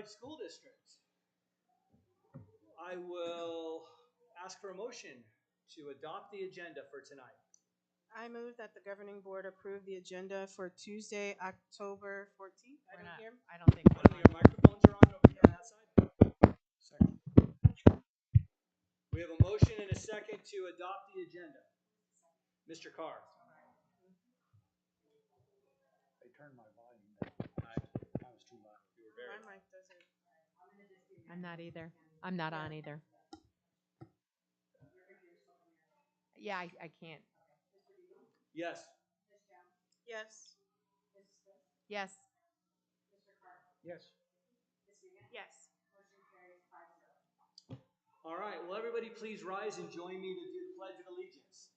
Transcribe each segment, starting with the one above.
Unified School District. I will ask for a motion to adopt the agenda for tonight. I move that the governing board approve the agenda for Tuesday, October 14th. I don't think One of your microphones are on over here on that side. Second. We have a motion and a second to adopt the agenda. Mr. Carr. I turned my volume down. I was too loud. You were very My mic doesn't. I'm not either. I'm not on either. Yeah, I can't. Yes. Yes. Yes. Yes. Yes. All right. Will everybody please rise and join me to do the Pledge of Allegiance?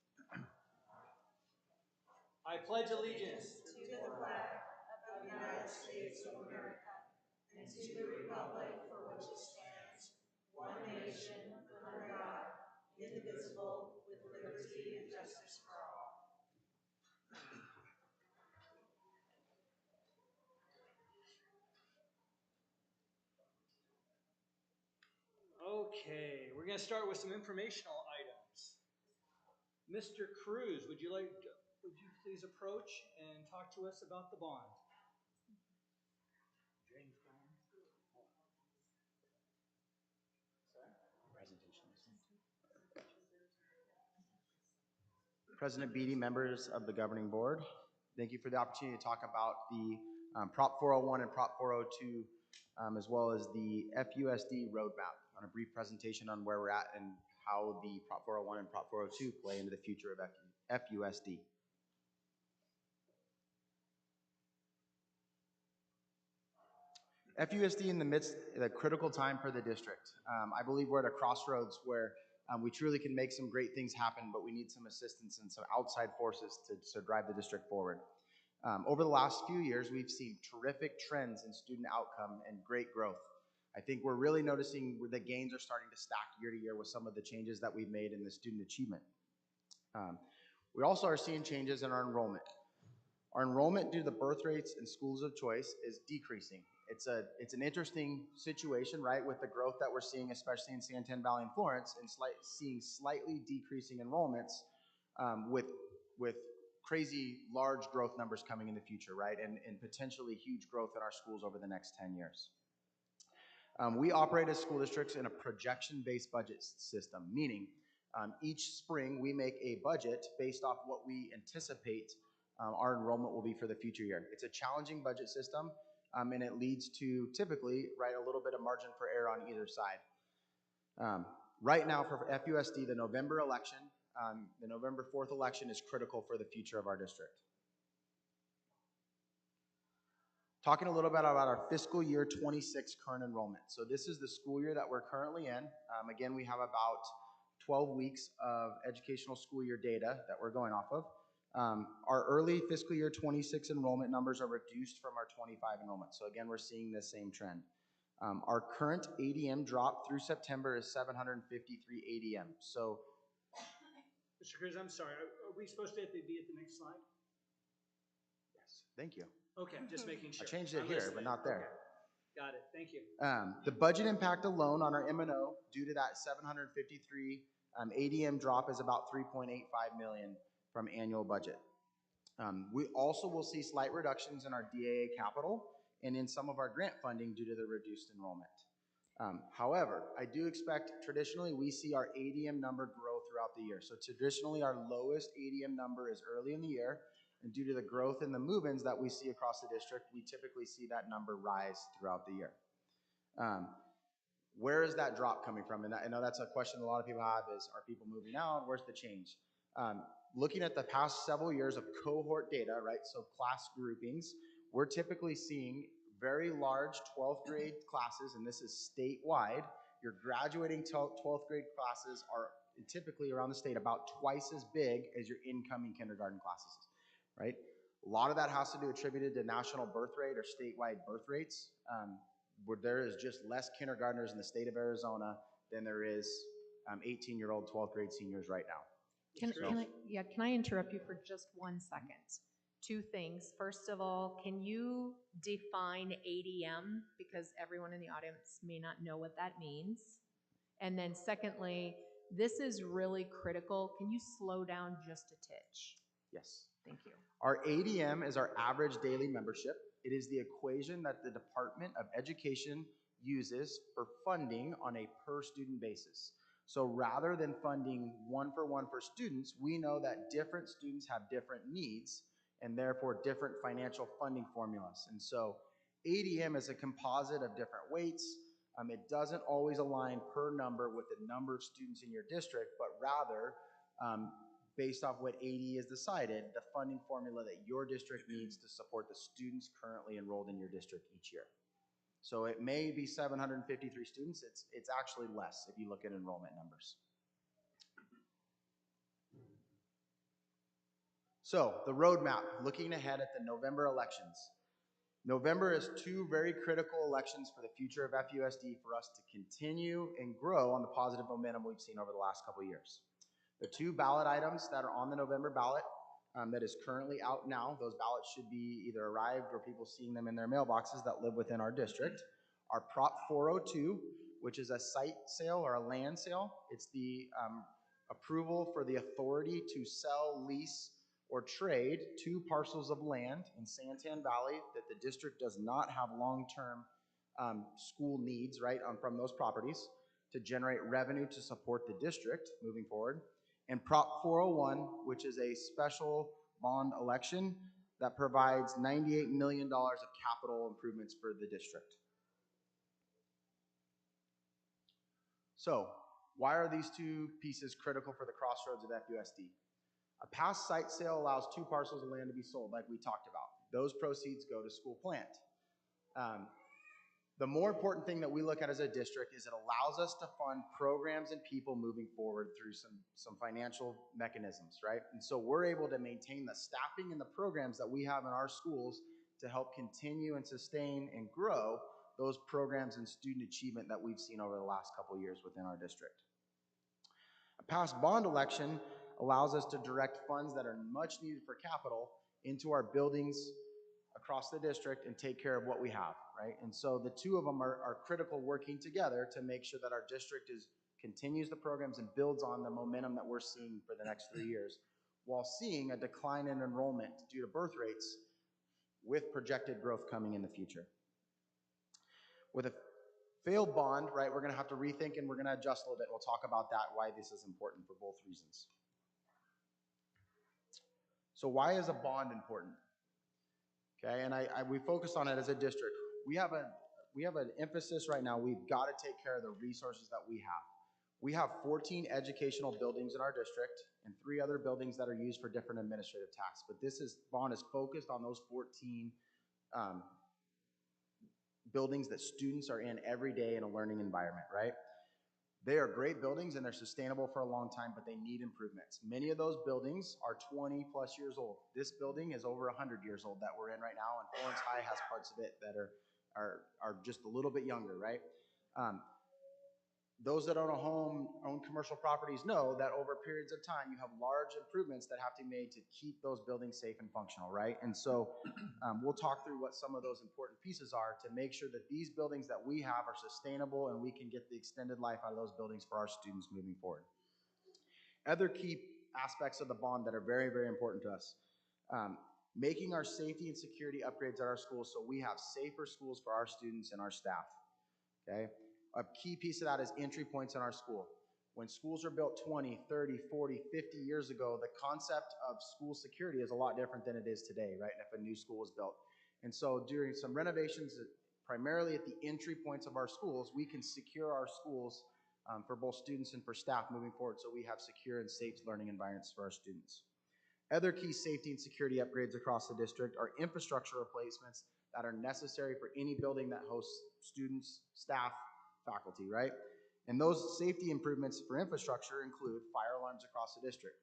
I pledge allegiance To the flag of the United States of America and to the republic for which it stands, one nation, under God, indivisible, with liberty and justice for all. Okay, we're going to start with some informational items. Mr. Cruz, would you please approach and talk to us about the bond? James Brown. President Beatty, members of the governing board, thank you for the opportunity to talk about the Prop 401 and Prop 402, as well as the FUSD roadmap on a brief presentation on where we're at and how the Prop 401 and Prop 402 play into the future of FUSD. FUSD in the midst of a critical time for the district. I believe we're at a crossroads where we truly can make some great things happen, but we need some assistance and some outside forces to drive the district forward. Over the last few years, we've seen terrific trends in student outcome and great growth. I think we're really noticing the gains are starting to stack year to year with some of the changes that we've made in the student achievement. We also are seeing changes in our enrollment. Our enrollment due to the birth rates in schools of choice is decreasing. It's an interesting situation, right, with the growth that we're seeing, especially in Santan Valley and Florence, and seeing slightly decreasing enrollments with crazy large growth numbers coming in the future, right, and potentially huge growth in our schools over the next 10 years. We operate as school districts in a projection-based budget system, meaning each spring we make a budget based off what we anticipate our enrollment will be for the future year. It's a challenging budget system, and it leads to typically, right, a little bit of margin for error on either side. Right now for FUSD, the November election, the November 4th election is critical for the future of our district. Talking a little bit about our fiscal year 26 current enrollment. So this is the school year that we're currently in. Again, we have about 12 weeks of educational school year data that we're going off of. Our early fiscal year 26 enrollment numbers are reduced from our 25 enrollment. So again, we're seeing the same trend. Our current ADM drop through September is 753 ADM. So, Mr. Cruz, I'm sorry. Are we supposed to be at the next slide? yes, thank you. Okay, just making sure. I changed it here, but not there. Okay. Got it. Thank you. The budget impact alone on our M&O due to that 753 ADM drop is about $3.85 million from annual budget. We also will see slight reductions in our DAA capital and in some of our grant funding due to the reduced enrollment. However, I do expect traditionally we see our ADM number grow throughout the year. So traditionally our lowest ADM number is early in the year, and due to the growth in the move-ins that we see across the district, we typically see that number rise throughout the year. Where is that drop coming from? And I know that's a question a lot of people have is, are people moving out? Where's the change? Looking at the past several years of cohort data, right, so class groupings, we're typically seeing very large 12th grade classes, and this is statewide. Your graduating 12th grade classes are typically around the state about twice as big as your incoming kindergarten classes, right? A lot of that has to do attributed to national birth rate or statewide birth rates, where there is just less kindergartners in the state of Arizona than there is 18-year-old 12th grade seniors right now. Can I interrupt you for just 1 second? two things. First of all, can you define ADM? Because everyone in the audience may not know what that means. And then secondly, this is really critical. Can you slow down just a titch? Yes. Thank you. Our ADM is our average daily membership. It is the equation that the Department of Education uses for funding on a per student basis. So rather than funding one for students, we know that different students have different needs and therefore different financial funding formulas. And so ADM is a composite of different weights. It doesn't always align per number with the number of students in your district, but rather based off what AD is decided, the funding formula that your district needs to support the students currently enrolled in your district each year. So it may be 753 students. It's actually less if you look at enrollment numbers. So the roadmap, looking ahead at the November elections. November is two very critical elections for the future of FUSD for us to continue and grow on the positive momentum we've seen over the last couple of years. The two ballot items that are on the November ballot that is currently out now, those ballots should be either arrived or people seeing them in their mailboxes that live within our district, are Prop 402, which is a site sale or a land sale. It's the approval for the authority to sell, lease, or trade 2 parcels of land in Santan Valley that the district does not have long-term school needs, right, from those properties to generate revenue to support the district moving forward. And Prop 401, which is a special bond election that provides $98 million of capital improvements for the district. So, why are these two pieces critical for the crossroads of FUSD? A past site sale allows 2 parcels of land to be sold, like we talked about. Those proceeds go to school plant. The more important thing that we look at as a district is it allows us to fund programs and people moving forward through some financial mechanisms, right? And so we're able to maintain the staffing and the programs that we have in our schools to help continue and sustain and grow those programs and student achievement that we've seen over the last couple of years within our district. A past bond election allows us to direct funds that are much needed for capital into our buildings across the district and take care of what we have, right? And so the two of them are critical, working together to make sure that our district continues the programs and builds on the momentum that we're seeing for the next 3 years, while seeing a decline in enrollment due to birth rates with projected growth coming in the future. With a failed bond, right, we're going to have to rethink and we're going to adjust a little bit. We'll talk about that, why this is important for both reasons. So why is a bond important? Okay, and we focus on it as a district. We have an emphasis right now. We've got to take care of the resources that we have. We have 14 educational buildings in our district and 3 other buildings that are used for different administrative tasks. But bond is focused on those 14 buildings that students are in every day in a learning environment, right? They are great buildings and they're sustainable for a long time, but they need improvements. Many of those buildings are 20 plus years old. This building is over 100 years old that we're in right now, and Florence High has parts of it that are just a little bit younger, right? Those that own a home, own commercial properties know that over periods of time, you have large improvements that have to be made to keep those buildings safe and functional, right? And so we'll talk through what some of those important pieces are to make sure that these buildings that we have are sustainable and we can get the extended life out of those buildings for our students moving forward. Other key aspects of the bond that are very, very important to us. Making our safety and security upgrades at our schools so we have safer schools for our students and our staff, okay? A key piece of that is entry points in our school. When schools are built 20, 30, 40, 50 years ago, the concept of school security is a lot different than it is today, right? If a new school was built. And so during some renovations, primarily at the entry points of our schools, we can secure our schools for both students and for staff moving forward so we have secure and safe learning environments for our students. Other key safety and security upgrades across the district are infrastructure replacements that are necessary for any building that hosts students, staff, faculty, right? And those safety improvements for infrastructure include fire alarms across the district,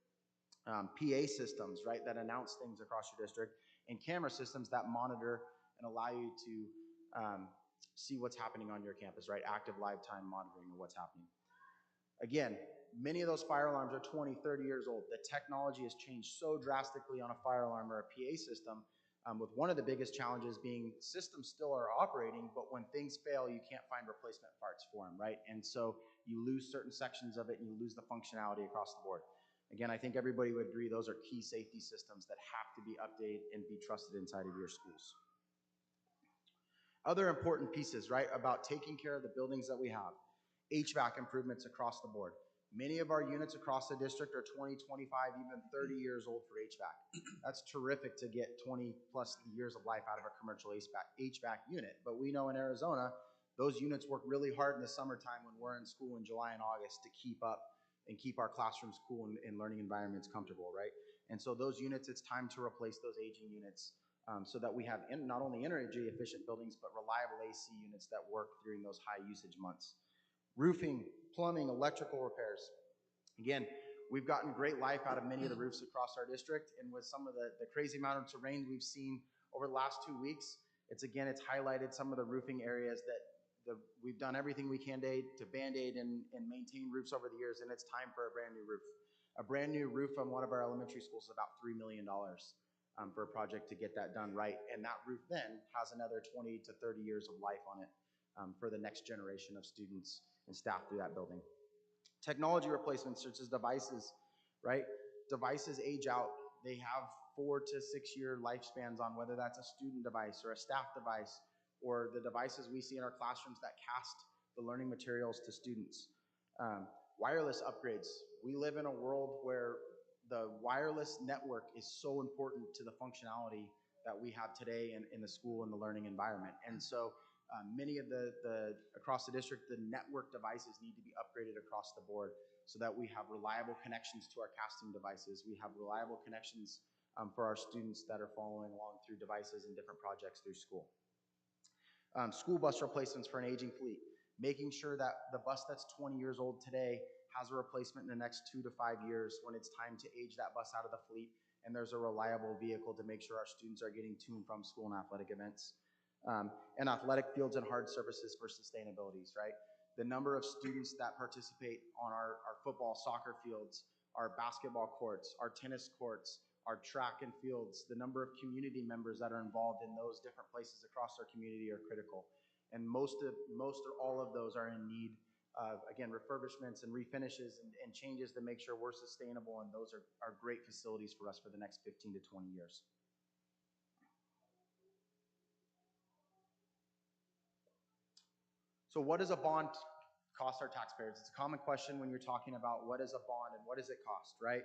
PA systems, right, that announce things across your district, and camera systems that monitor and allow you to see what's happening on your campus, right? Active live time monitoring of what's happening. Again, many of those fire alarms are 20, 30 years old. The technology has changed so drastically on a fire alarm or a PA system, with one of the biggest challenges being systems still are operating, but when things fail, you can't find replacement parts for them, right? And so you lose certain sections of it and you lose the functionality across the board. Again, I think everybody would agree those are key safety systems that have to be updated and be trusted inside of your schools. Other important pieces, right, about taking care of the buildings that we have. HVAC improvements across the board. Many of our units across the district are 20, 25, even 30 years old for HVAC. That's terrific to get 20 plus years of life out of a commercial HVAC unit. But we know in Arizona, those units work really hard in the summertime when we're in school in July and August to keep up and keep our classrooms cool and learning environments comfortable, right? And so those units, it's time to replace those aging units so that we have not only energy efficient buildings, but reliable AC units that work during those high usage months. Roofing, plumbing, electrical repairs. Again, we've gotten great life out of many of the roofs across our district, and with some of the crazy amount of terrain we've seen over the last 2 weeks, it's highlighted some of the roofing areas that we've done everything we can to Band-Aid and maintain roofs over the years, and it's time for a brand new roof. A brand new roof on one of our elementary schools is about $3 million for a project to get that done right, and that roof then has another 20 to 30 years of life on it for the next generation of students and staff through that building. Technology replacements such as devices, right? Devices age out. They have 4 to 6 year lifespans on whether that's a student device or a staff device or the devices we see in our classrooms that cast the learning materials to students. Wireless upgrades. We live in a world where the wireless network is so important to the functionality that we have today in the school and the learning environment. And so many of across the district, the network devices need to be upgraded across the board so that we have reliable connections to our casting devices. We have reliable connections for our students that are following along through devices and different projects through school. School bus replacements for an aging fleet, making sure that the bus that's 20 years old today has a replacement in the next 2 to 5 years when it's time to age that bus out of the fleet, and there's a reliable vehicle to make sure our students are getting to and from school and athletic events. And athletic fields and hard surfaces for sustainabilities, right? The number of students that participate on our football, soccer fields, our basketball courts, our tennis courts, our track and fields, the number of community members that are involved in those different places across our community are critical. And most or all of those are in need of, again, refurbishments and refinishes and changes to make sure we're sustainable, and those are great facilities for us for the next 15 to 20 years. So what does a bond cost our taxpayers? It's a common question when you're talking about what is a bond and what does it cost, right?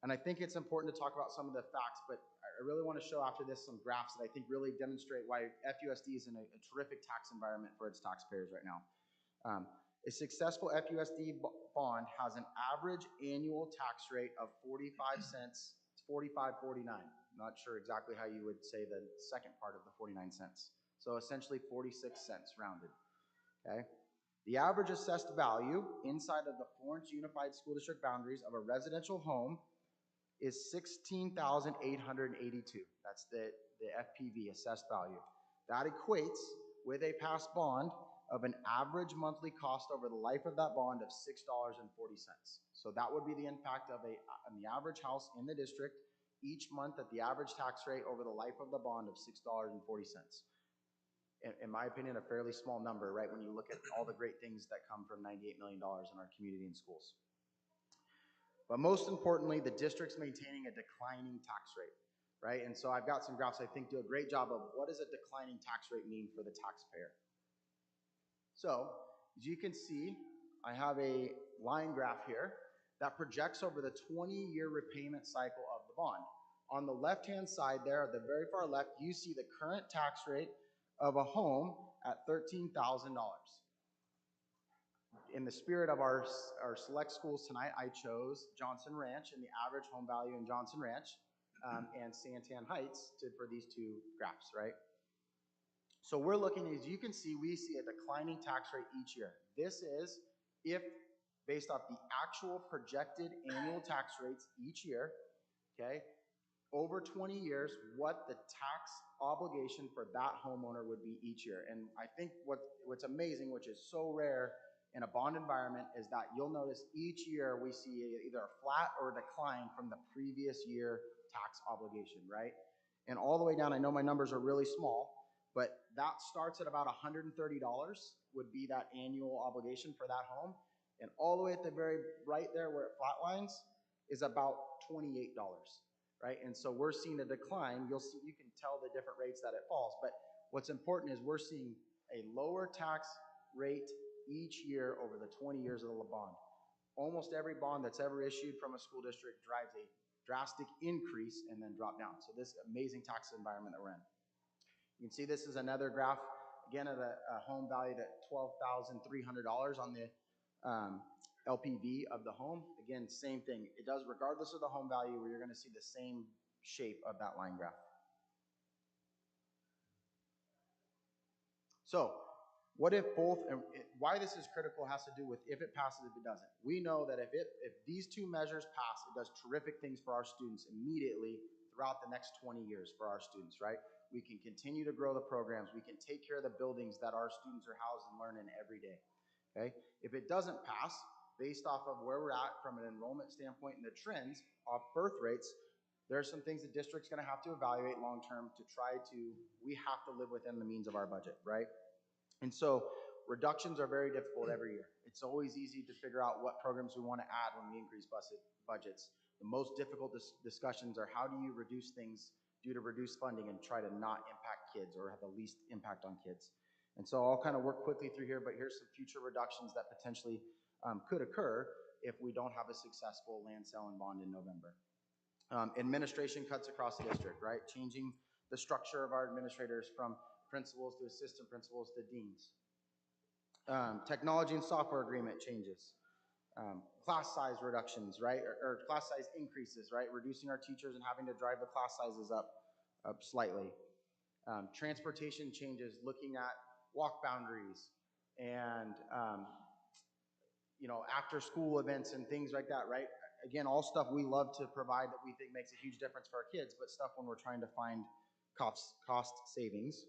And I think it's important to talk about some of the facts, but I really want to show after this some graphs that I think really demonstrate why FUSD is in a terrific tax environment for its taxpayers right now. A successful FUSD bond has an average annual tax rate of 45 cents, it's 45.49. I'm not sure exactly how you would say the second part of the 49 cents. So essentially 46 cents rounded. Okay. The average assessed value inside of the Florence Unified School District boundaries of a residential home is $16,882. That's the FPV, assessed value. That equates with a passed bond of an average monthly cost over the life of that bond of $6.40. So that would be the impact of on the average house in the district each month at the average tax rate over the life of the bond of $6.40. In my opinion, a fairly small number, right, when you look at all the great things that come from $98 million in our community and schools. But most importantly, the district's maintaining a declining tax rate, right? And so I've got some graphs I think do a great job of what does a declining tax rate mean for the taxpayer. So, as you can see, I have a line graph here that projects over the 20-year repayment cycle of the bond. On the left-hand side there, at the very far left, you see the current tax rate of a home at $13,000. In the spirit of our select schools tonight, I chose Johnson Ranch and the average home value in Johnson Ranch and Santan Heights for these two graphs, right? So we're looking, as you can see, we see a declining tax rate each year. This is if, based off the actual projected annual tax rates each year, okay, over 20 years, what the tax obligation for that homeowner would be each year. And I think what's amazing, which is so rare in a bond environment is that you'll notice each year we see either a flat or a decline from the previous year tax obligation, right? And all the way down, I know my numbers are really small, but that starts at about $130 would be that annual obligation for that home. And all the way at the very right there where it flatlines is about $28, right? And so we're seeing a decline. You can tell the different rates that it falls, but what's important is we're seeing a lower tax rate each year over the 20 years of the bond. Almost every bond that's ever issued from a school district drives a drastic increase and then drop down. So this amazing tax environment that we're in. You can see this is another graph, again, of a home valued at $12,300 on the LPV of the home. Again, same thing. It does regardless of the home value, where you're going to see the same shape of that line graph. So what if both, and why this is critical has to do with if it passes, if it doesn't. We know that if these two measures pass, it does terrific things for our students immediately throughout the next 20 years for our students, right? We can continue to grow the programs. We can take care of the buildings that our students are housed and learn in every day, okay? If it doesn't pass, based off of where we're at from an enrollment standpoint and the trends off birth rates, there are some things the district's going to have to evaluate long-term to try to, we have to live within the means of our budget, right? And so reductions are very difficult every year. It's always easy to figure out what programs we want to add when we increase budgets. The most difficult discussions are how do you reduce things due to reduced funding and try to not impact kids or have the least impact on kids. And so I'll kind of work quickly through here, but here's some future reductions that potentially could occur if we don't have a successful land sale and bond in November. Administration cuts across the district, right? Changing the structure of our administrators from principals to assistant principals to deans. Technology and software agreement changes. Class size reductions, right? Or class size increases, right? Reducing our teachers and having to drive the class sizes up slightly. Transportation changes, looking at walk boundaries and after school events and things like that, right? Again, all stuff we love to provide that we think makes a huge difference for our kids, but stuff when we're trying to find cost savings.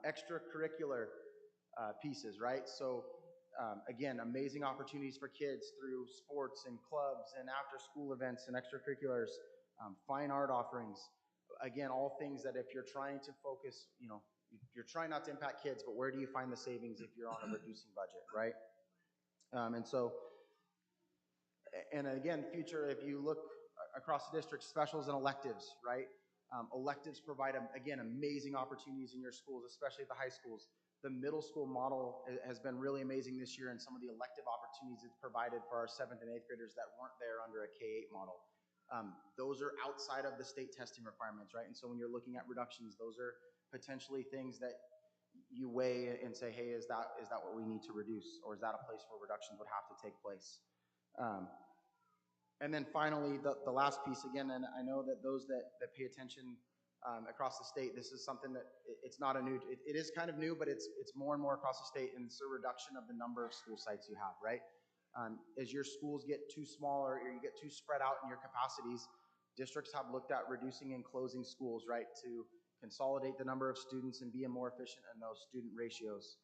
Extracurricular pieces, right? So again, amazing opportunities for kids through sports and clubs and after school events and extracurriculars, fine art offerings. Again, all things that if you're trying to focus, you're trying not to impact kids, but where do you find the savings if you're on a reducing budget, right? And again, future, if you look across the district, specials and electives, right? Electives provide, again, amazing opportunities in your schools, especially at the high schools. The middle school model has been really amazing this year, and some of the elective opportunities it's provided for our 7th and 8th graders that weren't there under a K-8 model. Those are outside of the state testing requirements, right? And so when you're looking at reductions, those are potentially things that you weigh and say, hey, is that what we need to reduce? Or is that a place where reductions would have to take place? And then finally, the last piece, again, and I know that those that pay attention across the state, this is something that it's not a new, it is kind of new, but it's more and more across the state, and it's a reduction of the number of school sites you have, right? As your schools get too small or you get too spread out in your capacities, districts have looked at reducing and closing schools, right, to consolidate the number of students and be more efficient in those student ratios.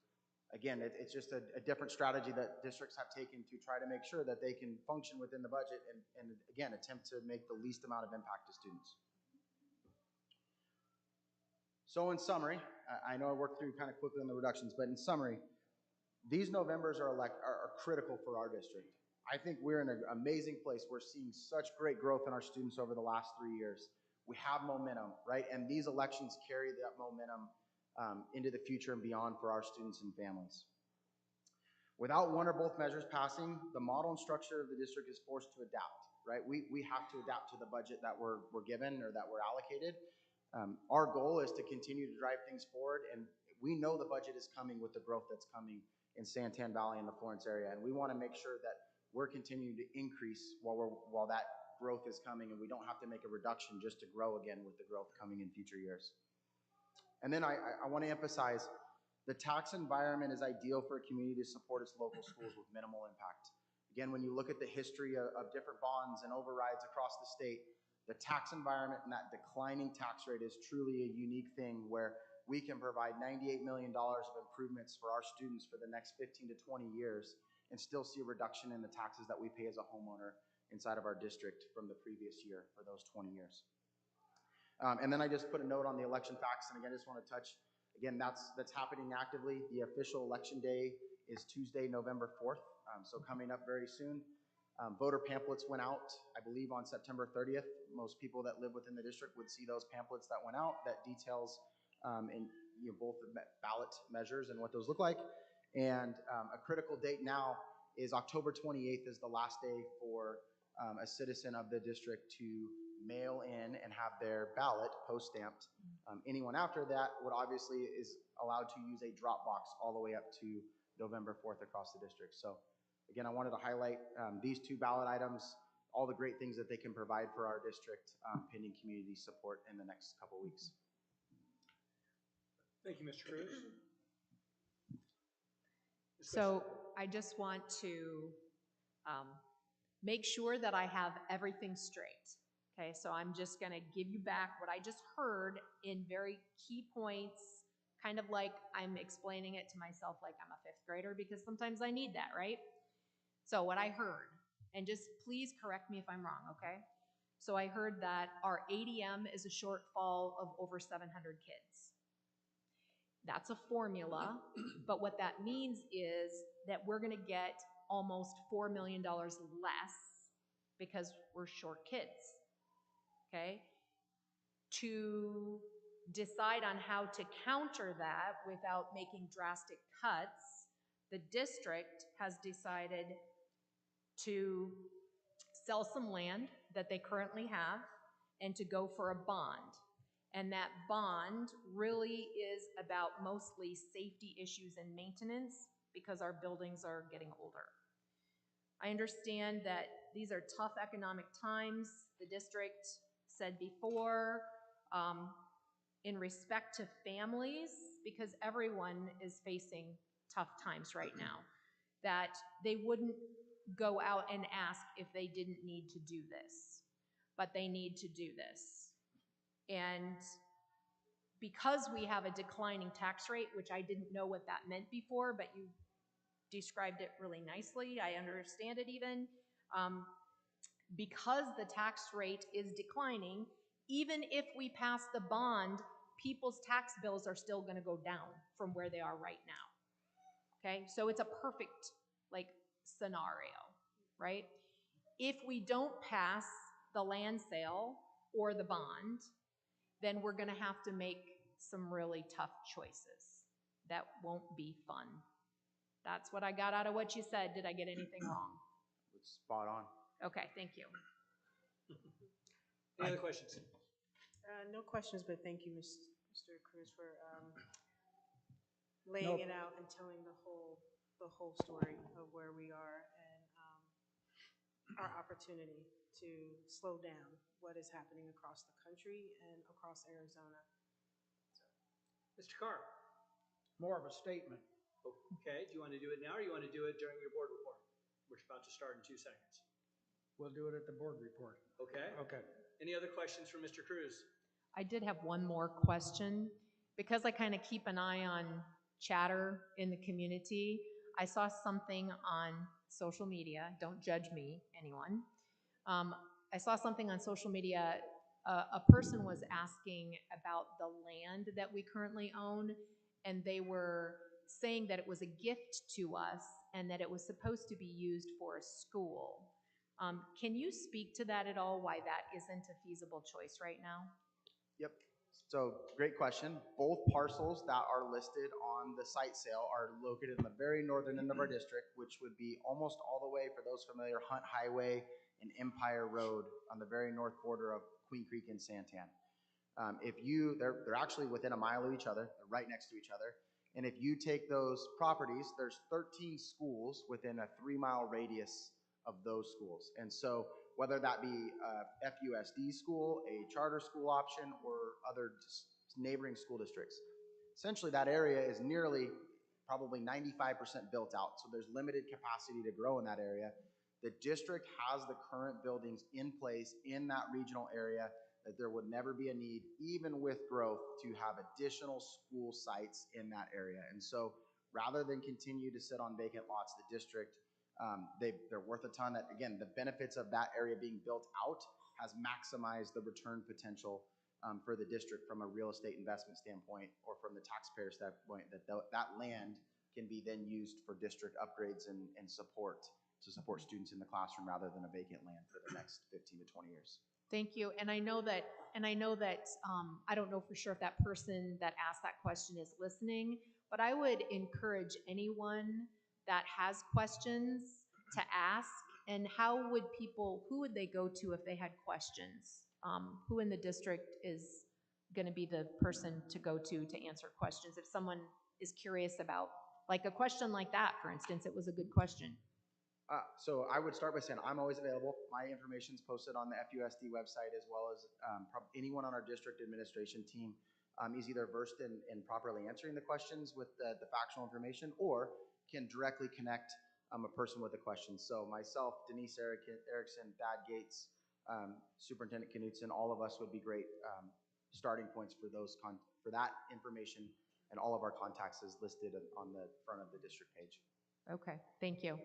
Again, it's just a different strategy that districts have taken to try to make sure that they can function within the budget and again, attempt to make the least amount of impact to students. So in summary, I know I worked through kind of quickly on the reductions, but in summary, these Novembers are critical for our district. I think we're in an amazing place. We're seeing such great growth in our students over the last 3 years. We have momentum, right? And these elections carry that momentum into the future and beyond for our students and families. Without one or both measures passing, the model and structure of the district is forced to adapt, right? We have to adapt to the budget that we're given or that we're allocated. Our goal is to continue to drive things forward, and we know the budget is coming with the growth that's coming in Santan Valley and the Florence area, and we want to make sure that we're continuing to increase while that growth is coming, and we don't have to make a reduction just to grow again with the growth coming in future years. And then I want to emphasize the tax environment is ideal for a community to support its local schools with minimal impact. Again, when you look at the history of different bonds and overrides across the state, the tax environment and that declining tax rate is truly a unique thing where we can provide $98 million of improvements for our students for the next 15 to 20 years and still see a reduction in the taxes that we pay as a homeowner inside of our district from the previous year for those 20 years. And then I just put a note on the election facts, and again, I just want to touch, again, that's happening actively. The official election day is Tuesday, November 4th, so coming up very soon. Voter pamphlets went out, I believe, on September 30th. Most people that live within the district would see those pamphlets that went out that details in both the ballot measures and what those look like. And a critical date now is October 28th is the last day for a citizen of the district to mail in and have their ballot post-stamped. Anyone after that would obviously is allowed to use a drop box all the way up to November 4th across the district. So again, I wanted to highlight these two ballot items, all the great things that they can provide for our district pending community support in the next couple of weeks. Thank you, Mr. Cruz. So I just want to make sure that I have everything straight. Okay, so I'm just going to give you back what I just heard in very key points, kind of like I'm explaining it to myself like I'm a fifth grader, because sometimes I need that, right? So what I heard, and just please correct me if I'm wrong, okay? So I heard that our ADM is a shortfall of over 700 kids. That's a formula, but what that means is that we're going to get almost $4 million less because we're short kids, okay? To decide on how to counter that without making drastic cuts, the district has decided to sell some land that they currently have and to go for a bond. And that bond really is about mostly safety issues and maintenance because our buildings are getting older. I understand that these are tough economic times. The district said before, in respect to families, because everyone is facing tough times right now, that they wouldn't go out and ask if they didn't need to do this, but they need to do this. And because we have a declining tax rate, which I didn't know what that meant before, but you described it really nicely, I understand it even, because the tax rate is declining, even if we pass the bond, people's tax bills are still going to go down from where they are right now. Okay, so it's a perfect scenario, right? If we don't pass the land sale or the bond, then we're going to have to make some really tough choices. That won't be fun. That's what I got out of what you said. Did I get anything wrong? It's spot on. Okay, thank you. Any other questions? No questions, but thank you, Mr. Cruz, for laying it out and telling the whole story of where we are and our opportunity to slow down what is happening across the country and across Arizona. Mr. Carr. More of a statement. Okay, do you want to do it now or you want to do it during your board report? We're about to start in 2 seconds. We'll do it at the board report. Okay. Okay. Any other questions for Mr. Cruz? I did have one more question. Because I kind of keep an eye on chatter in the community, I saw something on social media. Don't judge me, anyone. I saw something on social media. A person was asking about the land that we currently own, and they were saying that it was a gift to us and that it was supposed to be used for a school. Can you speak to that at all, why that isn't a feasible choice right now? Yep. So great question. Both parcels that are listed on the site sale are located in the very northern end of our district, which would be almost all the way, for those familiar, Hunt Highway and Empire Road on the very north border of Queen Creek and Santan. They're actually within a mile of each other. They're right next to each other. And if you take those properties, there's 13 schools within a 3-mile radius of those schools. And so whether that be a FUSD school, a charter school option, or other neighboring school districts, essentially that area is nearly probably 95% built out. So there's limited capacity to grow in that area. The district has the current buildings in place in that regional area that there would never be a need, even with growth, to have additional school sites in that area. And so rather than continue to sit on vacant lots, the district, they're worth a ton. That, again, the benefits of that area being built out has maximized the return potential for the district from a real estate investment standpoint, or from the taxpayer standpoint, that land can be then used for district upgrades and support to support students in the classroom, rather than a vacant land for the next 15 to 20 years. Thank you. And I know that I don't know for sure if that person that asked that question is listening, but I would encourage anyone that has questions to ask. And who would they go to if they had questions? Who in the district is going to be the person to go to answer questions? If someone is curious about, like, a question like that, for instance, it was a good question. So I would start by saying I'm always available. My information is posted on the FUSD website, as well as anyone on our district administration team is either versed in properly answering the questions with the factual information, or can directly connect a person with a question. So myself, Denise Erickson, Thad Gates, Superintendent Knutson, all of us would be great starting points for for that information, and all of our contacts is listed on the front of the district page. Okay, thank you.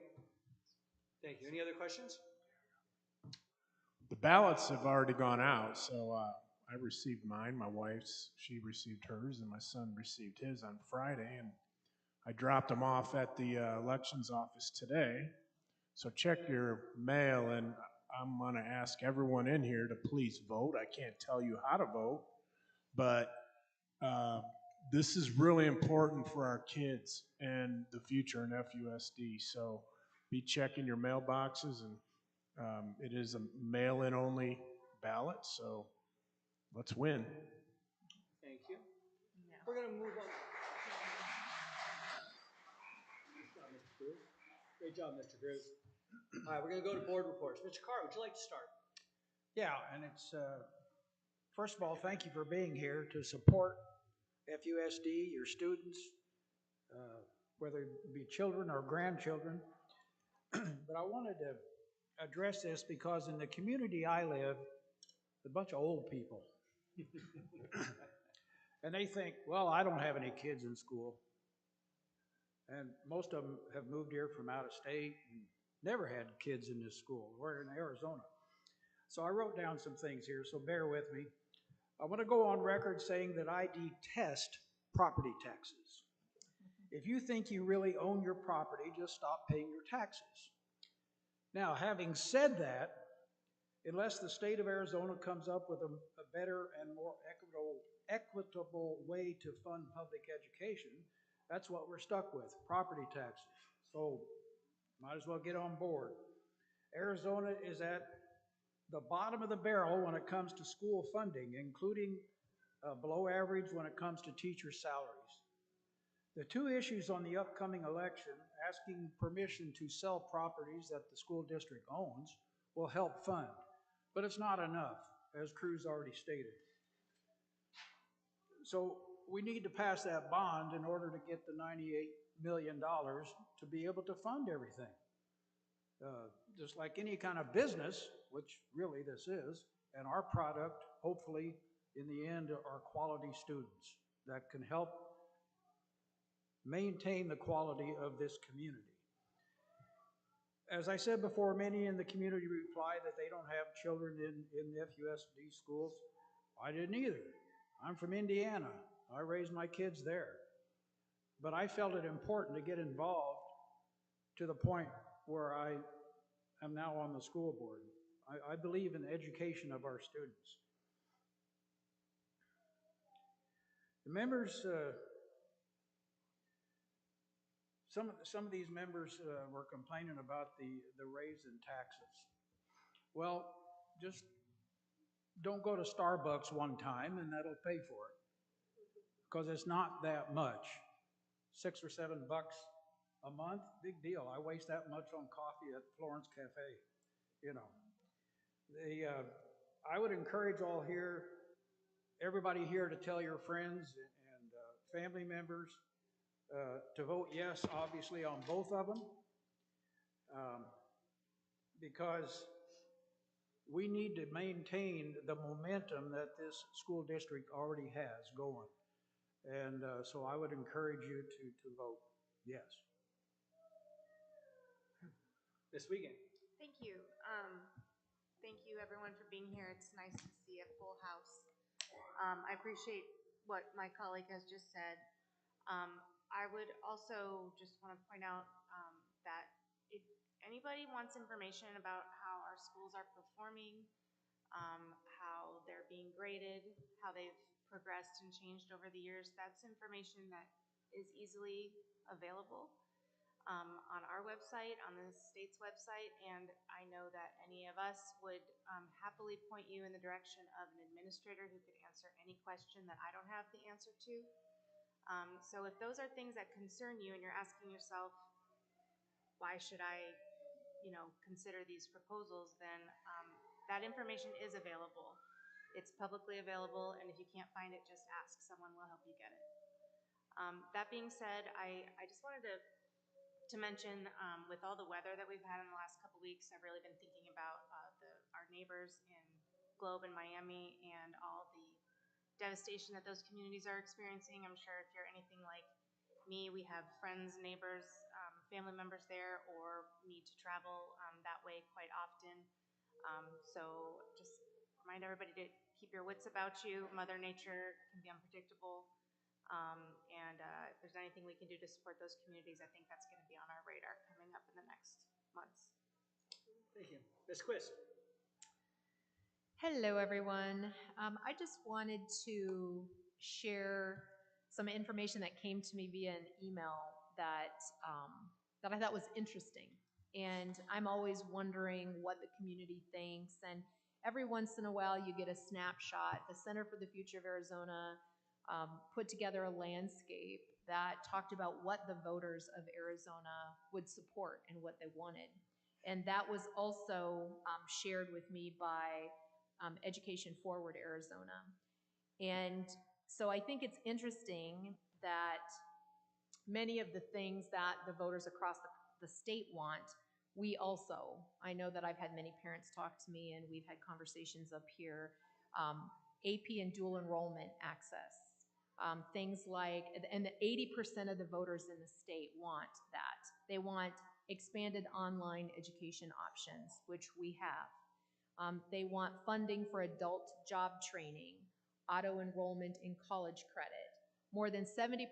Thank you. Any other questions? The ballots have already gone out, so I received mine. My wife's, she received hers, and my son received his on Friday, and I dropped them off at the elections office today. So check your mail, and I'm going to ask everyone in here to please vote. I can't tell you how to vote, but this is really important for our kids and the future in FUSD. So be checking your mailboxes, and it is a mail-in only ballot, so let's win. Thank you. Yeah. We're going to move on. Great job, Mr. Cruz. All right, we're going to go to board reports. Mr. Carr, would you like to start? Yeah, and it's, first of all, thank you for being here to support FUSD, your students, whether it be children or grandchildren. But I wanted to address this because in the community I live, a bunch of old people. And they think, well, I don't have any kids in school. And most of them have moved here from out of state and never had kids in this school. We're in Arizona. So I wrote down some things here, so bear with me. I want to go on record saying that I detest property taxes. If you think you really own your property, just stop paying your taxes. Now, having said that, unless the state of Arizona comes up with a better and more equitable way to fund public education, that's what we're stuck with, property taxes. So might as well get on board. Arizona is at the bottom of the barrel when it comes to school funding, including below average when it comes to teacher salaries. The two issues on the upcoming election, asking permission to sell properties that the school district owns, will help fund, but it's not enough, as Cruz already stated. So we need to pass that bond in order to get the $98 million to be able to fund everything. Just like any kind of business, which really this is, and our product, hopefully, in the end, are quality students that can help maintain the quality of this community. As I said before, many in the community reply that they don't have children in the FUSD schools. I didn't either. I'm from Indiana. I raised my kids there. But I felt it important to get involved to the point where I am now on the school board. I believe in the education of our students. The members, some of these members were complaining about the raise in taxes. Well, just don't go to Starbucks one time and that'll pay for it, because it's not that much. $6 or $7 a month, big deal. I waste that much on coffee at Florence Cafe, you know. I would encourage everybody here to tell your friends and family members to vote yes, obviously, on both of them, because we need to maintain the momentum that this school district already has going. And so I would encourage you to vote yes. Ms. Wiegand. Thank you. Thank you everyone for being here. It's nice to see a full house. I appreciate what my colleague has just said. I would also just want to point out that if anybody wants information about how our schools are performing, how they're being graded, how they've progressed and changed over the years, that's information that is easily available on our website, on the state's website, and I know that any of us would happily point you in the direction of an administrator who could answer any question that I don't have the answer to. So if those are things that concern you and you're asking yourself, why should I, consider these proposals, then that information is available. It's publicly available, and if you can't find it, just ask. Someone will help you get it. That being said, I just wanted to mention, with all the weather that we've had in the last couple weeks, I've really been thinking about our neighbors in Globe and Miami and all the devastation that those communities are experiencing. I'm sure if you're anything like me, we have friends, neighbors, family members there, or need to travel that way quite often. So just remind everybody to keep your wits about you. Mother Nature can be unpredictable. And if there's anything we can do to support those communities, I think that's going to be on our radar coming up in the next months. Thank you. Ms. Quist. Hello, everyone. I just wanted to share some information that came to me via an email that that I thought was interesting. And I'm always wondering what the community thinks. And every once in a while, you get a snapshot. The Center for the Future of Arizona put together a landscape that talked about what the voters of Arizona would support and what they wanted. And that was also shared with me by Education Forward Arizona. And so I think it's interesting that many of the things that the voters across the state want, we also, I know that I've had many parents talk to me and we've had conversations up here, AP and dual enrollment access. Things like, and 80% of the voters in the state want that. They want expanded online education options, which we have. They want funding for adult job training, auto enrollment in college credit. More than 70%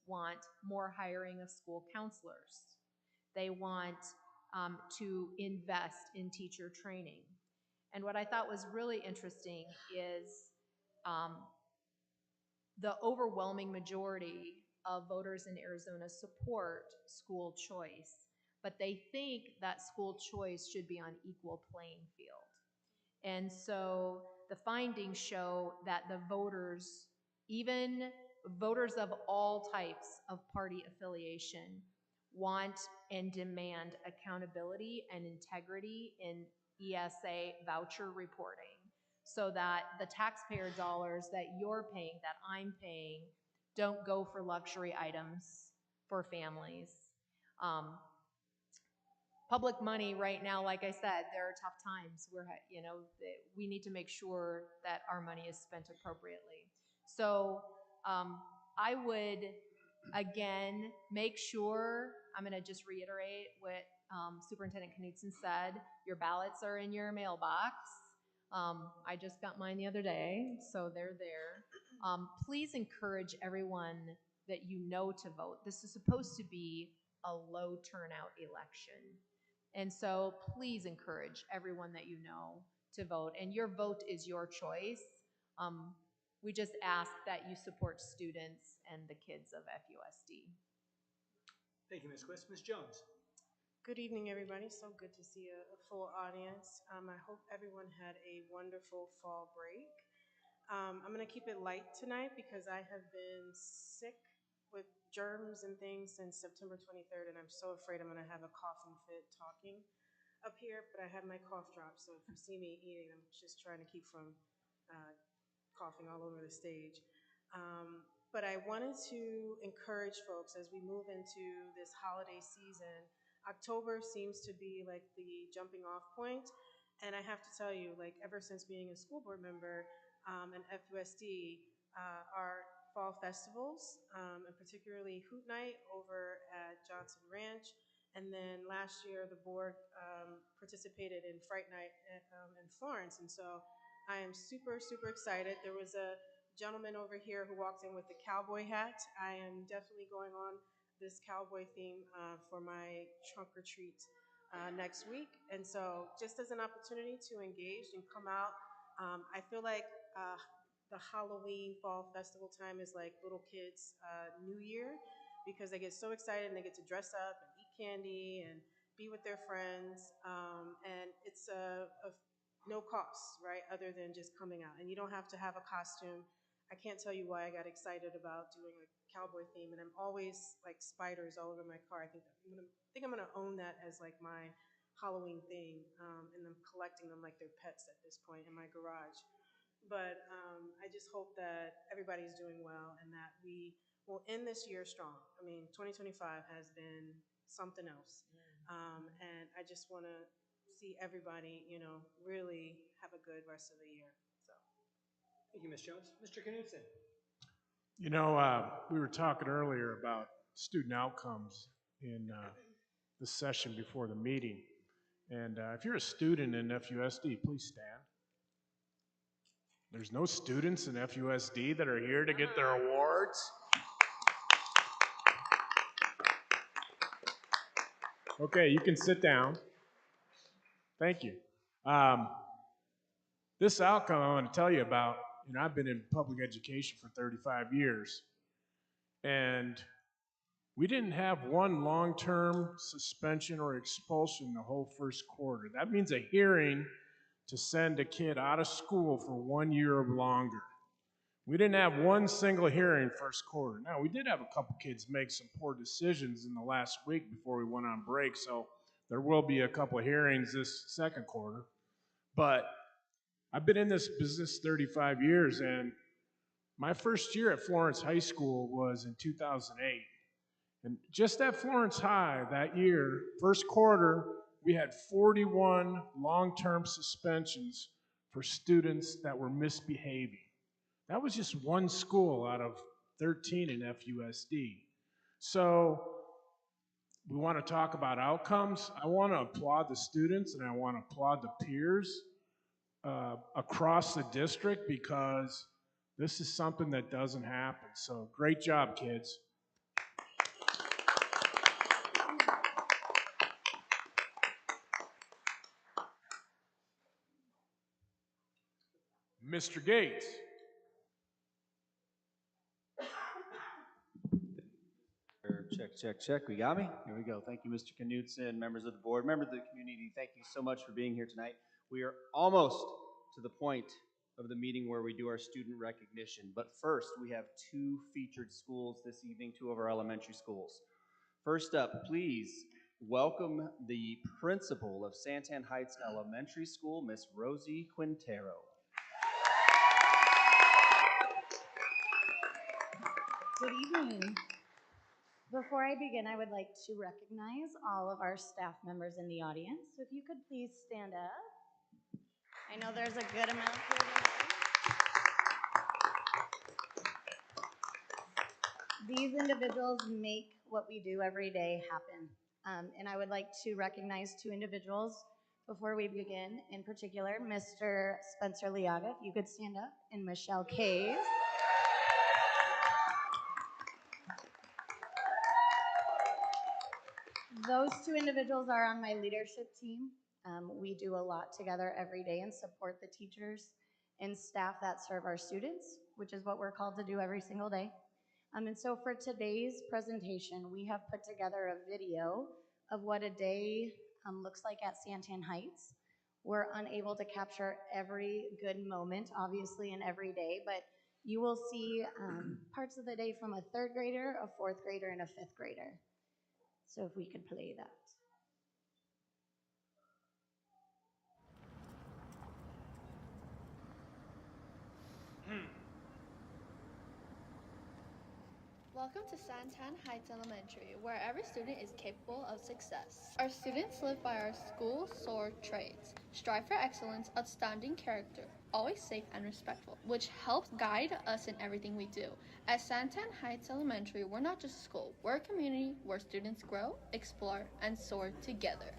want more hiring of school counselors. They want to invest in teacher training. And what I thought was really interesting is the overwhelming majority of voters in Arizona support school choice, but they think that school choice should be on equal playing field. And so the findings show that the voters, even voters of all types of party affiliation, want and demand accountability and integrity in ESA voucher reporting so that the taxpayer dollars that you're paying, that I'm paying, don't go for luxury items for families. Public money right now, like I said, there are tough times. We need to make sure that our money is spent appropriately. So I would, again, make sure, I'm going to just reiterate what Superintendent Knudsen said, your ballots are in your mailbox. I just got mine the other day, so they're there. Please encourage everyone that you know to vote. This is supposed to be a low turnout election. And so please encourage everyone that you know to vote. And your vote is your choice. We just ask that you support students and the kids of FUSD. Thank you, Ms. Quist. Ms. Jones. Good evening, everybody. So good to see a full audience. I hope everyone had a wonderful fall break. I'm going to keep it light tonight because I have been sick with germs and things since September 23rd, and I'm so afraid I'm going to have a coughing fit talking up here, but I have my cough drop, so if you see me eating, I'm just trying to keep from coughing all over the stage. But I wanted to encourage folks as we move into this holiday season. October seems to be like the jumping off point, And I have to tell you, like, ever since being a school board member and FUSD, our fall festivals, and particularly Hoot Night over at Johnson Ranch, and then last year the board participated in Fright Night in Florence. And so I am super, super excited. There was a gentleman over here who walked in with the cowboy hat. I am definitely going on this cowboy theme for my trunk or treat next week. And so, just as an opportunity to engage and come out, I feel like the Halloween fall festival time is like little kids' New Year, because they get so excited and they get to dress up and eat candy and be with their friends. And it's no cost, right, other than just coming out. And you don't have to have a costume. I can't tell you why I got excited about doing a cowboy theme, and I'm always like spiders all over my car. I think I'm gonna own that as like my Halloween thing, and I'm collecting them like they're pets at this point in my garage. But I just hope that everybody's doing well and that we will end this year strong. I mean, 2025 has been something else, and I just want to see everybody, really have a good rest of the year. So. Thank you, Ms. Jones. Mr. Knudsen. You know, we were talking earlier about student outcomes in the session before the meeting. And if you're a student in FUSD, please stand. There's no students in FUSD that are here to get their awards. Okay, you can sit down. Thank you. This outcome I want to tell you about, I've been in public education for 35 years, and we didn't have one long-term suspension or expulsion the whole first quarter. That means a hearing to send a kid out of school for 1 year or longer. We didn't have one single hearing first quarter. Now, we did have a couple kids make some poor decisions in the last week before we went on break, so there will be a couple hearings this second quarter. But I've been in this business 35 years, and my first year at Florence High School was in 2008. And just at Florence High that year, first quarter, we had 41 long-term suspensions for students that were misbehaving. That was just one school out of 13 in FUSD. So we want to talk about outcomes. I want to applaud the students and I want to applaud the peers across the district, because this is something that doesn't happen. So great job, kids. Mr. Gates. Check, check, check. We got me? Here we go. Thank you, Mr. Knudsen, members of the board, members of the community. Thank you so much for being here tonight. We are almost to the point of the meeting where we do our student recognition. But first, we have two featured schools this evening, two of our elementary schools. First up, please welcome the principal of Santan Heights Elementary School, Miss Rosie Quintero. Good evening. Before I begin, I would like to recognize all of our staff members in the audience. So if you could please stand up. I know there's a good amount here tonight. These individuals make what we do every day happen. And I would like to recognize two individuals before we begin, in particular, Mr. Spencer Liaga, if you could stand up, and Michelle Case. Those two individuals are on my leadership team. We do a lot together every day and support the teachers and staff that serve our students, which is what we're called to do every single day. And so for today's presentation, we have put together a video of what a day looks like at Santan Heights. We're unable to capture every good moment, obviously, in every day, but you will see parts of the day from a third grader, a fourth grader, and a fifth grader. So if we could play that. Welcome to Santan Heights Elementary, where every student is capable of success. Our students live by our school SOAR traits: strive for excellence, outstanding character, always safe and respectful, which helps guide us in everything we do. At Santan Heights Elementary, we're not just a school, we're a community where students grow, explore, and soar together.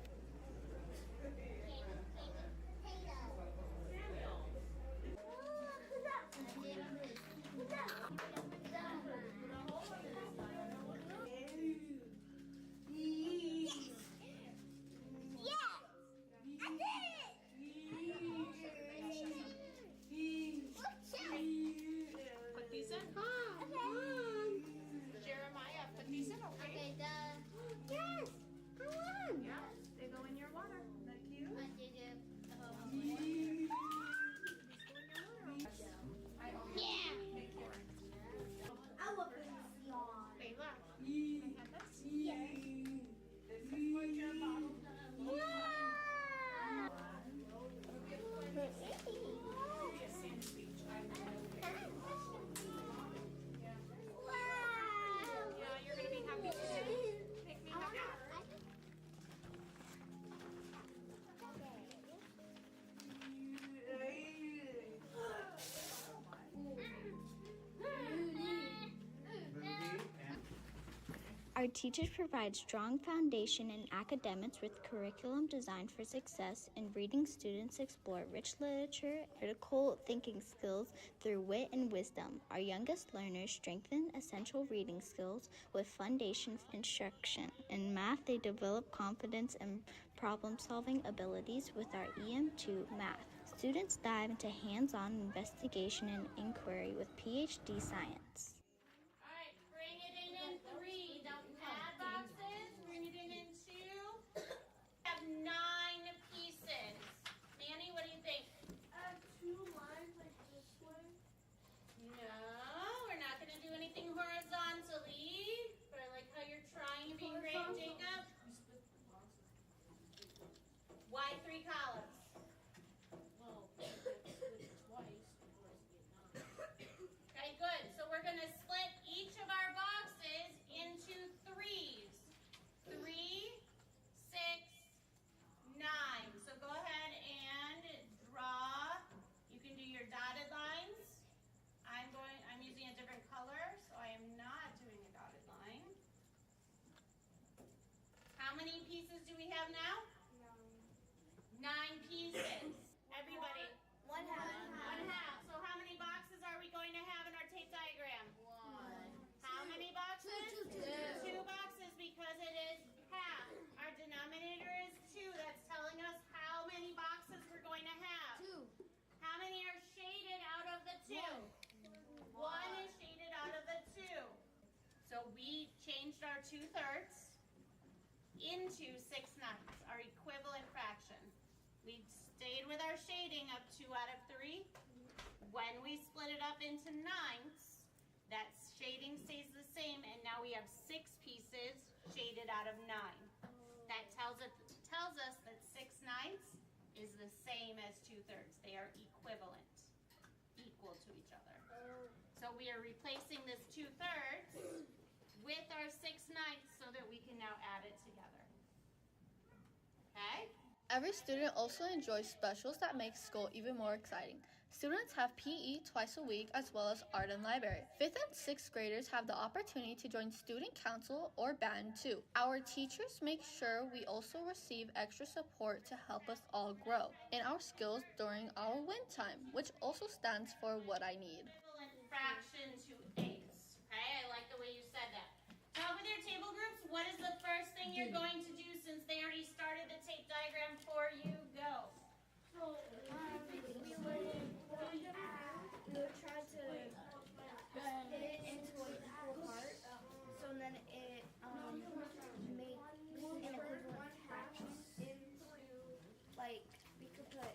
Put these in. Jeremiah, put these in, okay? Yes, come on. Yeah, they go in your water. Isn't that cute? Yeah. I will put this on. Layla, can I have this? Yes. Yeah, you're gonna be happy today. Make me happy. Our teachers provide strong foundation in academics with curriculum designed for success in reading. Students explore rich literature, critical thinking skills through wit and wisdom. Our youngest learners strengthen essential reading skills with foundation instruction. In math, they develop confidence and problem-solving abilities with our EM2 math. Students dive into hands-on investigation and inquiry with PhD science. All right, bring it in 3. Don't add boxes. Bring it in 2. Have 9 pieces. Manny, what do you think? 2 lines like this way. No, we're not going to do anything horizontally. But I like how you're trying to be great, Jacob. Why 3 columns? Okay, good. So we're going to split each of our boxes into 3s. 3, 6, 9. So go ahead and draw. You can do your dotted lines. I'm using a different color, so I am not doing a dotted line. How many pieces do we have now? 9 pieces. Everybody. 1 half. 1 half. So how many boxes are we going to have in our tape diagram? 1. How many boxes? 2 boxes, because it is half. Our denominator is 2. That's telling us how many boxes we're going to have. 2. How many are shaded out of the 2? 1 is shaded out of the 2. So we changed our 2/3 into 6/9, our equivalent fraction. We stayed with our shading of 2 out of 3. When we split it up into 9ths, that shading stays the same, and now we have 6 pieces shaded out of 9. That tells us that 6/9 is the same as 2/3. They are equivalent, equal to each other. So we are replacing this 2/3 with our 6/9 so that we can now add it together. Okay? Every student also enjoys specials that make school even more exciting. Students have PE twice a week as well as art and library. 5th and 6th graders have the opportunity to join student council or band too. Our teachers make sure we also receive extra support to help us all grow in our skills during our win time, which also stands for what I need. Equivalent fraction to 8ths. Okay, I like the way you said that. Now with your table groups, what is the first thing you're going to do since they already started the tape diagram for you? Go. So, we would try to split it into an equal part, so then it make an equivalent fraction. Like, we could put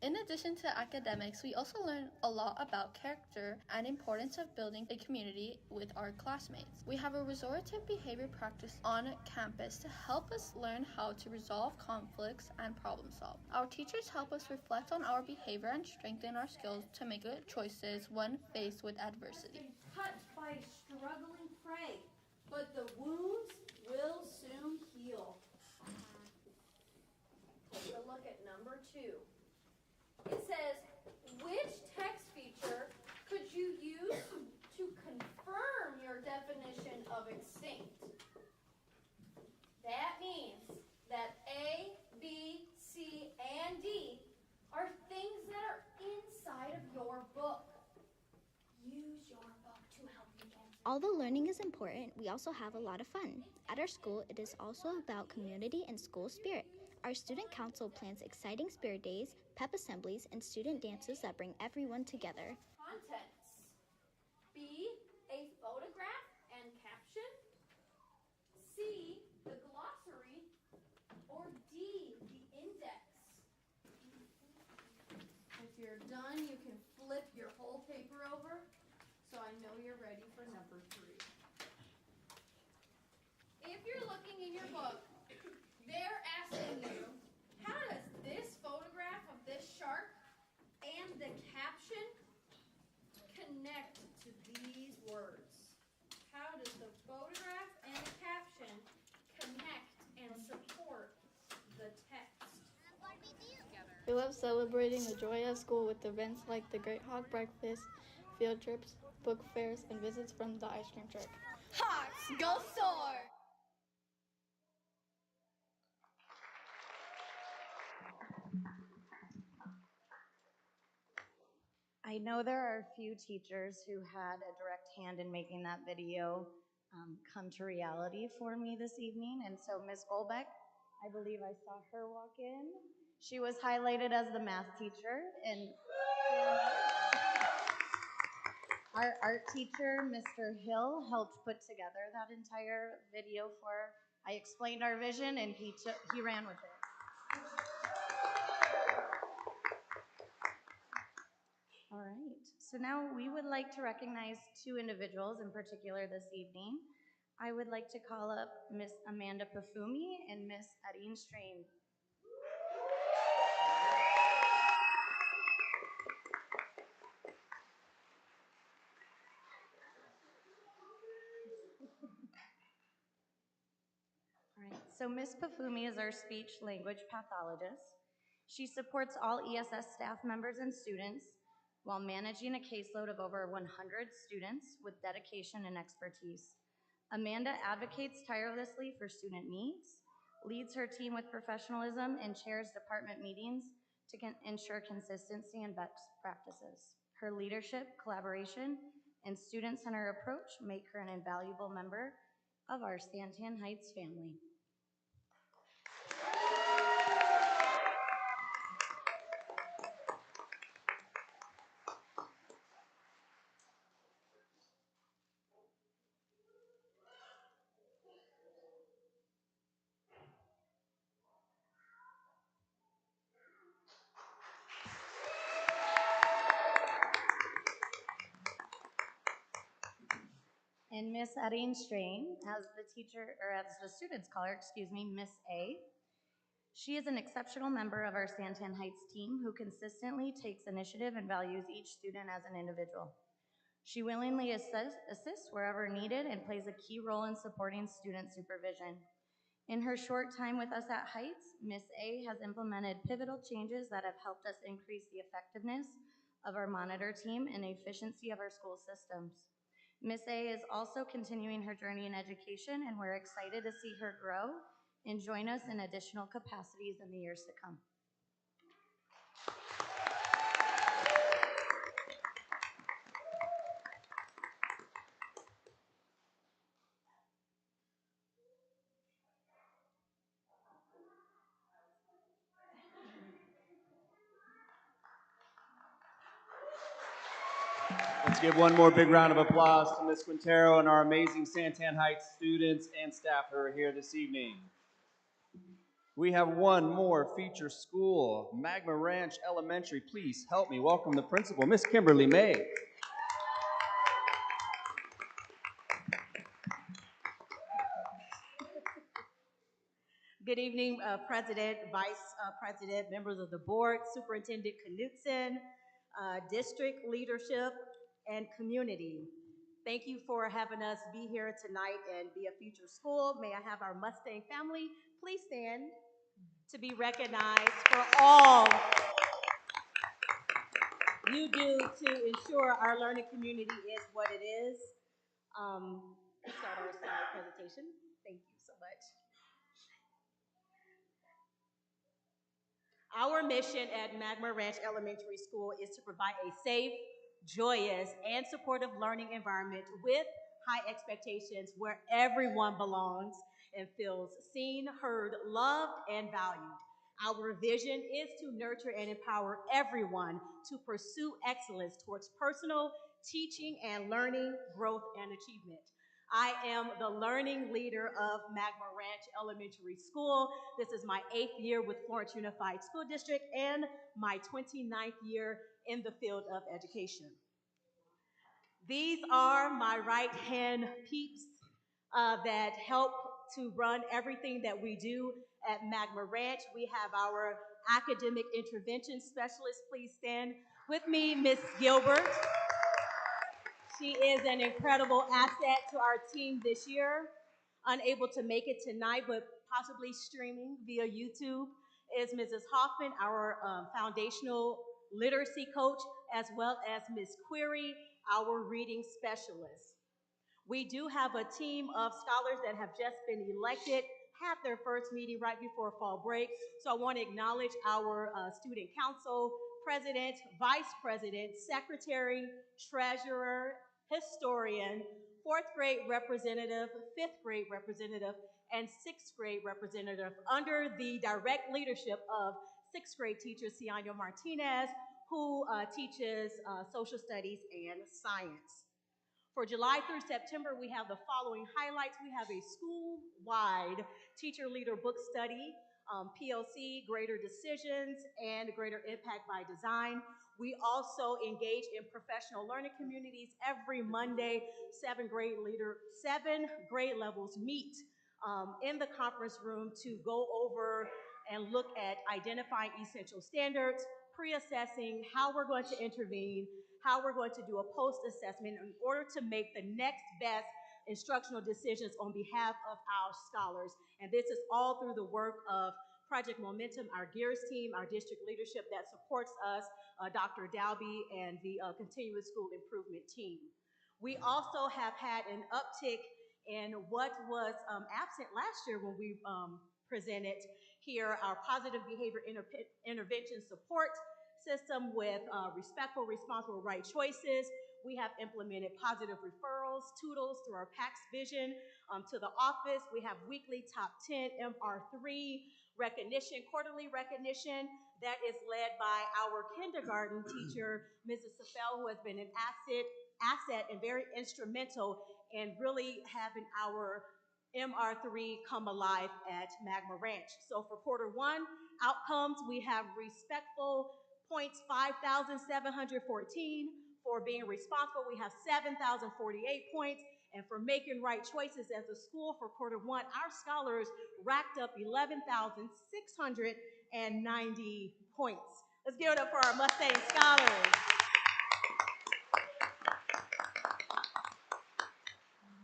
8. In addition to academics, we also learn a lot about character and importance of building a community with our classmates. We have a restorative behavior practice on campus to help us learn how to resolve conflicts and problem solve. Our teachers help us reflect on our behavior and strengthen our skills to make good choices when faced with adversity. Touched by a struggling prey, but the wounds will soon heal. Take a look at number 2. It says, which text feature could you use to confirm your definition of extinct? That means that A, B, C, and D are things that are inside of your book. Use your book to help you answer. Although learning is important, we also have a lot of fun. At our school, it is also about community and school spirit. Our student council plans exciting spirit days, pep assemblies, and student dances that bring everyone together. Contents. B, a photograph and caption. C, the glossary. Or D, the index. If you're done, you can flip your whole paper over, so I know you're ready for number 3. If you're looking in your book, they're asking you, how does this photograph of this shark and the caption connect to these words? How does the photograph and the caption connect and support the text? We love celebrating the joy of school with events like the Great Hawk Breakfast, field trips, book fairs, and visits from the ice cream truck. Hawks, go soar! I know there are a few teachers who had a direct hand in making that video come to reality for me this evening. And so Ms. Golbeck, I believe I saw her walk in. She was highlighted as the math teacher. And our art teacher, Mr. Hill, helped put together that entire video for, I explained our vision and he ran with it. All right, so now we would like to recognize 2 individuals in particular this evening. I would like to call up Miss Amanda Pafumi and Miss Adine Strain. All right, so Miss Pafumi is our speech language pathologist. She supports all ESS staff members and students while managing a caseload of over 100 students with dedication and expertise. Amanda advocates tirelessly for student needs, leads her team with professionalism, and chairs department meetings to ensure consistency and best practices. Her leadership, collaboration, and student-centered approach make her an invaluable member of our Santan Heights family. And Miss Adine Strain, as the teacher, or as the students call her, Miss A. She is an exceptional member of our Santan Heights team who consistently takes initiative and values each student as an individual. She willingly assists wherever needed and plays a key role in supporting student supervision. In her short time with us at Heights, Miss A has implemented pivotal changes that have helped us increase the effectiveness of our monitor team and the efficiency of our school systems. Miss A is also continuing her journey in education, and we're excited to see her grow and join us in additional capacities in the years to come. Let's give one more big round of applause to Ms. Quintero and our amazing Santan Heights students and staff who are here this evening. We have one more feature school, Magma Ranch Elementary. Please help me welcome the principal, Miss Kimberly May. Good evening, President, Vice President, members of the board, Superintendent Knutson, district leadership, and community. Thank you for having us be here tonight and be a future school. May I have our Mustang family please stand to be recognized for all you do to ensure our learning community is what it is. Start our slide presentation. Thank you so much. Our mission at Magma Ranch Elementary School is to provide a safe, joyous, and supportive learning environment with high expectations where everyone belongs and feels seen, heard, loved, and valued. Our vision is to nurture and empower everyone to pursue excellence towards personal, teaching, and learning, growth, and achievement. I am the learning leader of Magma Ranch Elementary School. This is my 8th year with Florence Unified School District and my 29th year in the field of education. These are my right-hand peeps that help to run everything that we do at Magma Ranch. We have our academic intervention specialist. Please stand with me, Miss Gilbert. She is an incredible asset to our team this year. Unable to make it tonight, but possibly streaming via YouTube, is Mrs. Hoffman, our foundational literacy coach, as well as Ms. Query, our reading specialist. We do have a team of scholars that have just been elected, had their first meeting right before fall break. So I want to acknowledge our student council, president, vice president, secretary, treasurer, historian, fourth grade representative, fifth grade representative, and sixth grade representative under the direct leadership of sixth grade teacher Ciano Martinez, who teaches social studies and science. For July through September, we have the following highlights. We have a school-wide teacher leader book study, PLC, Greater Decisions, and Greater Impact by Design. We also engage in professional learning communities every Monday. Seven grade levels meet in the conference room to go over and look at identifying essential standards, pre-assessing how we're going to intervene, how we're going to do a post-assessment in order to make the next best instructional decisions on behalf of our scholars. And this is all through the work of Project Momentum, our GEARS team, our district leadership that supports us, Dr. Dalby, and the Continuous School Improvement team. We also have had an uptick in what was absent last year when we presented here our positive behavior intervention support system with respectful, responsible, right choices. We have implemented positive referrals, toodles through our PACS vision to the office. We have weekly top 10 MR3 recognition, quarterly recognition that is led by our kindergarten teacher, Mrs. Safel, who has been an asset and very instrumental in really having our MR3 come alive at Magma Ranch. So for quarter one outcomes, we have respectful points 5,714. For being responsible, we have 7,048 points. And for making right choices as a school for quarter one, our scholars racked up 11,690 points. Let's give it up for our Mustang scholars.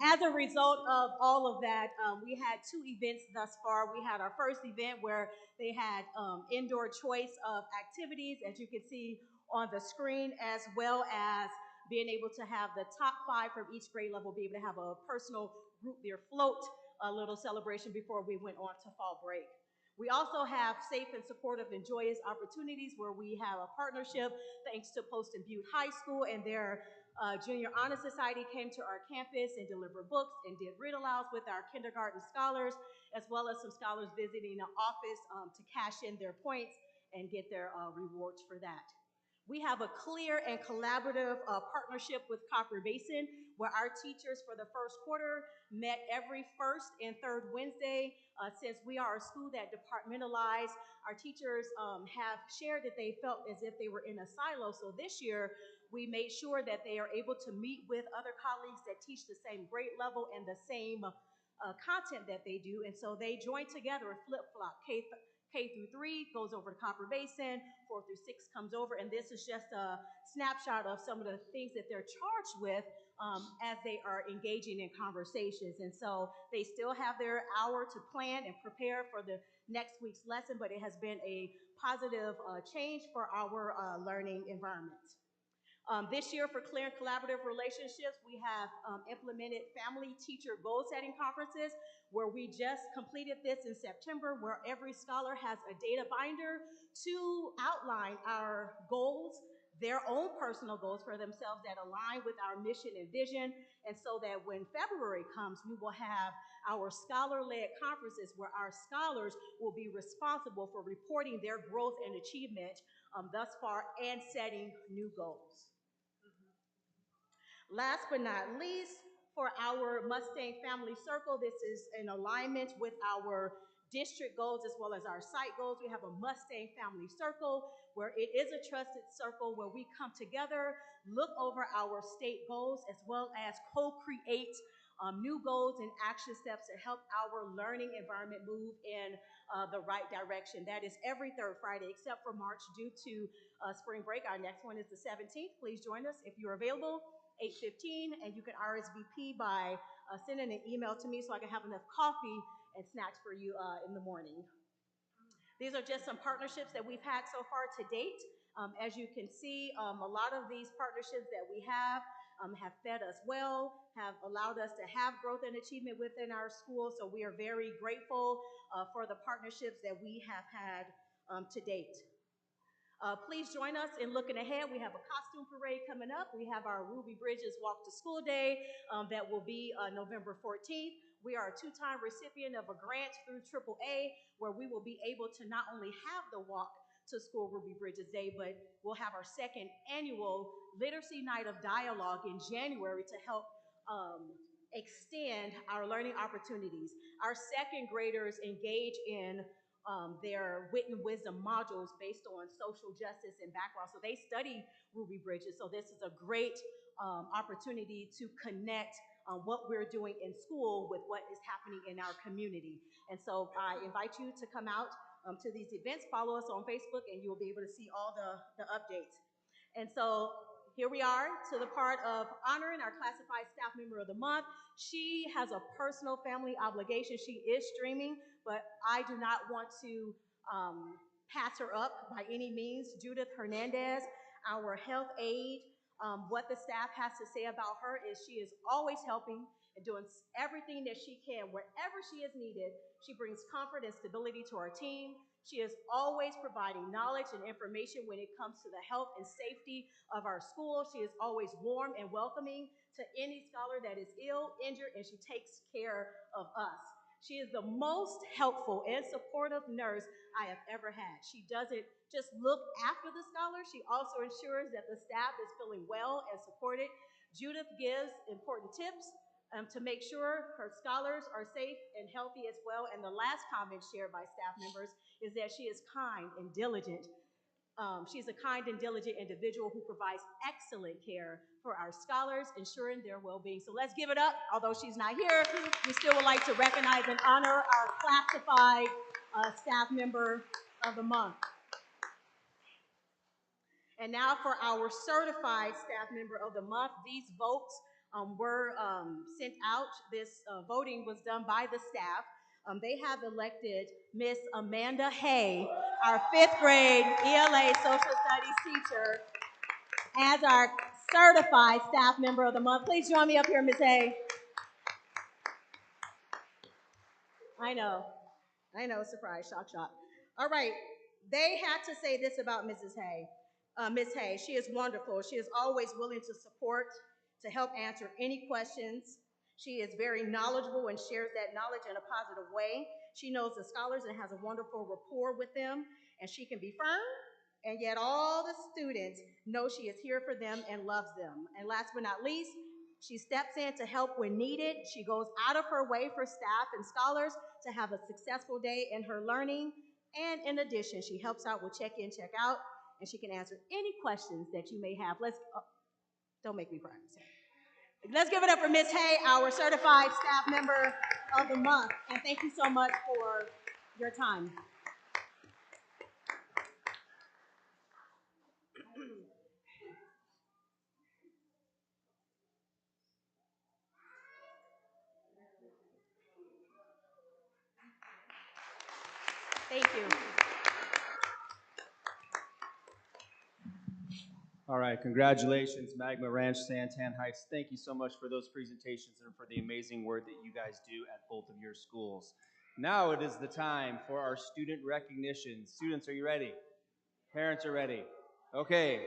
As a result of all of that, we had 2 events thus far. We had our first event where they had indoor choice of activities, as you can see on the screen, as well as being able to have the top 5 from each grade level be able to have a personal root beer float, a little celebration before we went on to fall break. We also have safe and supportive and joyous opportunities where we have a partnership thanks to Poston Butte High School and their Junior Honor Society came to our campus and delivered books and did read-alouds with our kindergarten scholars, as well as some scholars visiting the office to cash in their points and get their rewards for that. We have a clear and collaborative partnership with Copper Basin, where our teachers for the first quarter met every first and third Wednesday. Since we are a school that departmentalized, our teachers have shared that they felt as if they were in a silo. So this year, we made sure that they are able to meet with other colleagues that teach the same grade level and the same content that they do. And so they join together and flip-flop. K through 3 goes over to Copper Basin, 4 through 6 comes over, and this is just a snapshot of some of the things that they're charged with as they are engaging in conversations. And so they still have their hour to plan and prepare for the next week's lesson, but it has been a positive change for our learning environment. This year, for clear and collaborative relationships, we have implemented family teacher goal setting conferences, where we just completed this in September, where every scholar has a data binder to outline our goals, their own personal goals for themselves that align with our mission and vision. And so that when February comes, we will have our scholar-led conferences where our scholars will be responsible for reporting their growth and achievement thus far and setting new goals. Last but not least, for our Mustang Family Circle, this is in alignment with our district goals as well as our site goals. We have a Mustang Family Circle where it is a trusted circle where we come together, look over our state goals, as well as co-create new goals and action steps to help our learning environment move in the right direction. That is every third Friday except for March due to spring break. Our next one is the 17th. Please join us if you're available. 8:15, and you can RSVP by sending an email to me so I can have enough coffee and snacks for you in the morning. These are just some partnerships that we've had so far to date. As you can see, a lot of these partnerships that we have fed us well, have allowed us to have growth and achievement within our school, so we are very grateful for the partnerships that we have had to date. Please join us in looking ahead. We have a costume parade coming up. We have our Ruby Bridges Walk to School Day that will be November 14th. We are a two-time recipient of a grant through AAA where we will be able to not only have the Walk to School Ruby Bridges Day, but we'll have our second annual Literacy Night of Dialogue in January to help extend our learning opportunities. Our second graders engage in their wit and wisdom modules based on social justice and background. So they study Ruby Bridges. So this is a great opportunity to connect what we're doing in school with what is happening in our community. And so I invite you to come out to these events. Follow us on Facebook and you'll be able to see all the updates. And so here we are to the part of honoring our classified staff member of the month. She has a personal family obligation. She is streaming, but I do not want to pass her up by any means. Judith Hernandez, our health aide, what the staff has to say about her is she is always helping and doing everything that she can wherever she is needed. She brings comfort and stability to our team. She is always providing knowledge and information when it comes to the health and safety of our school. She is always warm and welcoming to any scholar that is ill, injured, and she takes care of us. She is the most helpful and supportive nurse I have ever had. She doesn't just look after the scholar, she also ensures that the staff is feeling well and supported. Judith gives important tips to make sure her scholars are safe and healthy as well. And the last comment shared by staff members is that she is kind and diligent. She's a kind and diligent individual who provides excellent care for our scholars, ensuring their well-being. So let's give it up. Although she's not here, we still would like to recognize and honor our classified staff member of the month. And now for our certified staff member of the month. These votes were sent out. This voting was done by the staff. They have elected Miss Amanda Hay, our 5th grade ELA social studies teacher, as our certified staff member of the month. Please join me up here, Miss Hay. I know, surprise, shock. All right, they had to say this about Mrs. Hay. Ms. Hay, she is wonderful. She is always willing to support, to help answer any questions. She is very knowledgeable and shares that knowledge in a positive way. She knows the scholars and has a wonderful rapport with them, and she can be firm and yet all the students know she is here for them and loves them. And last but not least, she steps in to help when needed. She goes out of her way for staff and scholars to have a successful day in her learning. And in addition, she helps out with check-in, check-out, and she can answer any questions that you may have. Don't make me cry. Let's give it up for Miss Hay, our certified staff member of the month. And thank you so much for your time. Thank you. All right, congratulations, Magma Ranch, Santan Heights. Thank you so much for those presentations and for the amazing work that you guys do at both of your schools. Now it is the time for our student recognition. Students, are you ready? Parents are ready. Okay.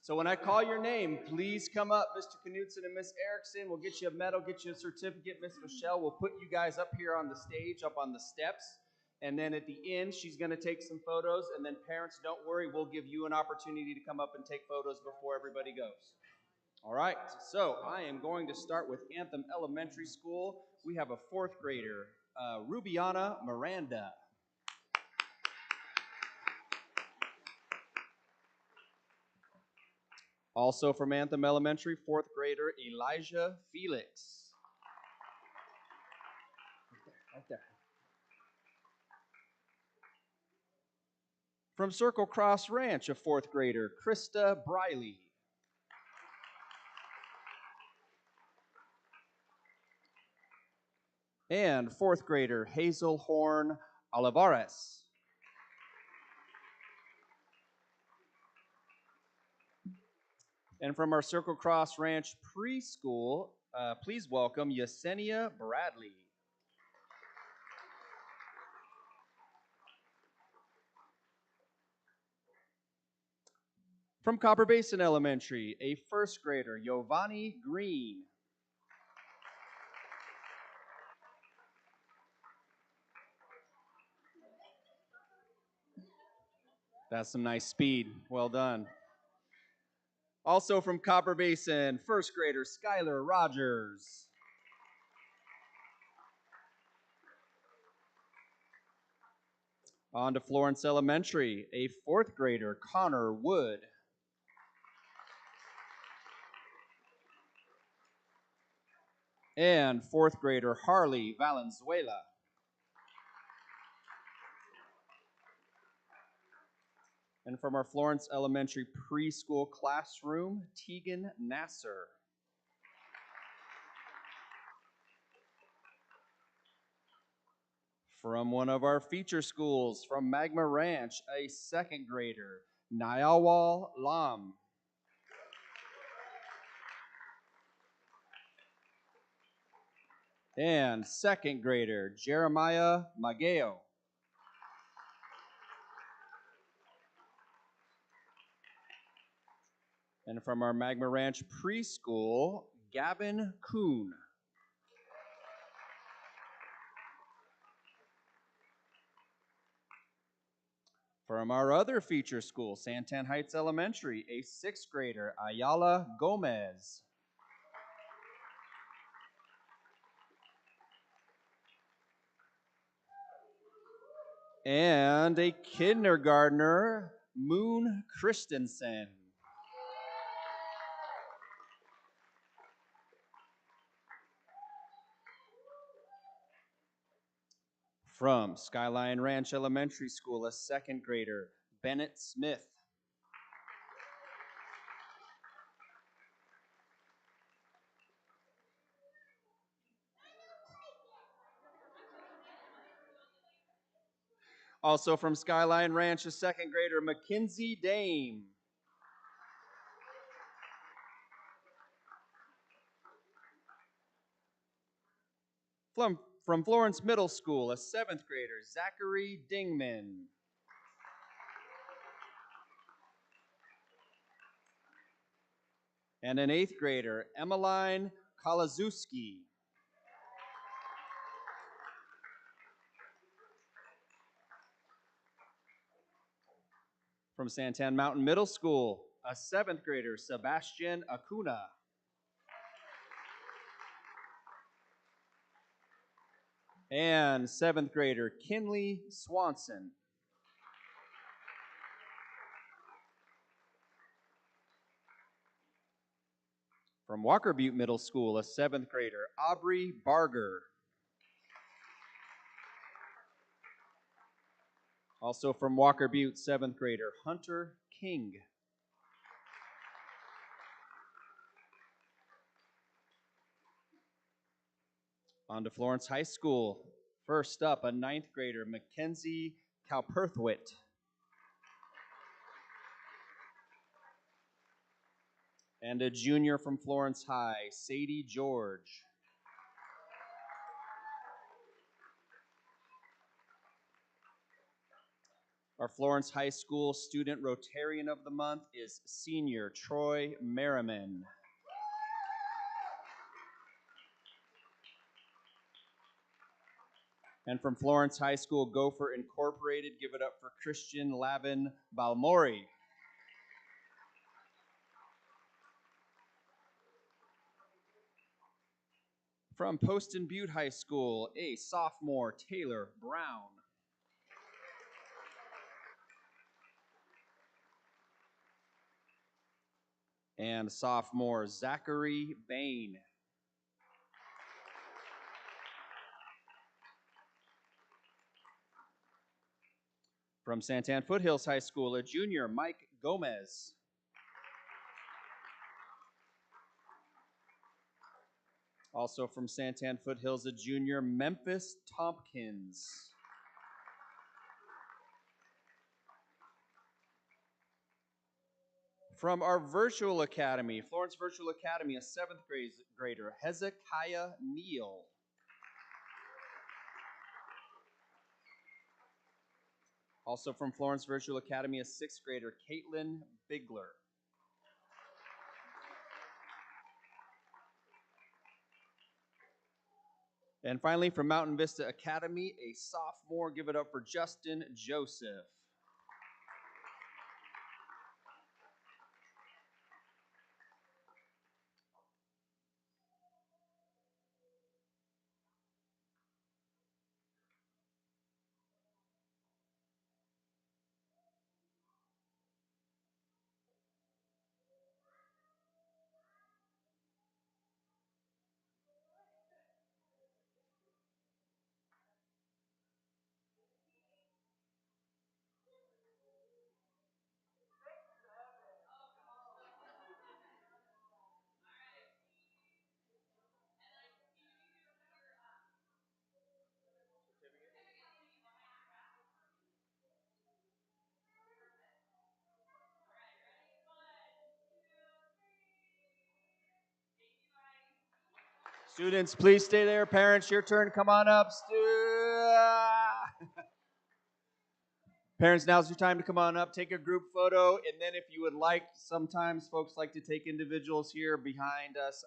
So when I call your name, please come up. Mr. Knutson and Miss Erickson will get you a medal, get you a certificate. Miss Michelle will put you guys up here on the stage, up on the steps. And then at the end, she's going to take some photos. And then parents, don't worry, we'll give you an opportunity to come up and take photos before everybody goes. All right, so I am going to start with Anthem Elementary School. We have a fourth grader, Rubiana Miranda. Also from Anthem Elementary, fourth grader, Elijah Felix. Right there. From Circle Cross Ranch, a fourth grader, Krista Briley. And fourth grader, Hazel Horn Olivares. And from our Circle Cross Ranch preschool, please welcome Yesenia Bradley. From Copper Basin Elementary, a first grader, Giovanni Green. That's some nice speed. Well done. Also from Copper Basin, first grader, Skylar Rogers. On to Florence Elementary, a fourth grader, Connor Wood. And fourth grader, Harley Valenzuela. And from our Florence Elementary preschool classroom, Tegan Nasser. From one of our feature schools, from Magma Ranch, a second grader, Nyawal Lam. And second grader, Jeremiah Mageo. And from our Magma Ranch preschool, Gavin Kuhn. From our other feature school, Santan Heights Elementary, a sixth grader, Ayala Gomez. And a kindergartner, Moon Christensen. From Skyline Ranch Elementary School, a second grader, Bennett Smith. Also from Skyline Ranch, a second grader, Mackenzie Dame. From Florence Middle School, a seventh grader, Zachary Dingman. And an eighth grader, Emmeline Kolazewski. From Santan Mountain Middle School, a 7th grader, Sebastian Acuna. And 7th grader, Kinley Swanson. From Walker Butte Middle School, a 7th grader, Aubrey Barger. Also from Walker Butte, 7th grader, Hunter King. On to Florence High School. First up, a 9th grader, Mackenzie Calperthwit. And a junior from Florence High, Sadie George. Our Florence High School Student Rotarian of the Month is senior Troy Merriman. And from Florence High School Gopher Incorporated, give it up for Christian Lavin Balmori. From Poston Butte High School, a sophomore, Taylor Brown. And sophomore, Zachary Bain. From Santan Foothills High School, a junior, Mike Gomez. Also from Santan Foothills, a junior, Memphis Tompkins. From our virtual academy, Florence Virtual Academy, a 7th grader, Hezekiah Neal. Also from Florence Virtual Academy, a 6th grader, Caitlin Bigler. And finally, from Mountain Vista Academy, a sophomore, give it up for Justin Joseph. Students, please stay there. Parents, your turn. Come on up. Parents, now's your time to come on up, take a group photo, and then if you would like, sometimes folks like to take individuals here behind us,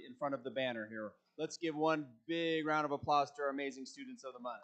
in front of the banner here. Let's give one big round of applause to our amazing students of the month.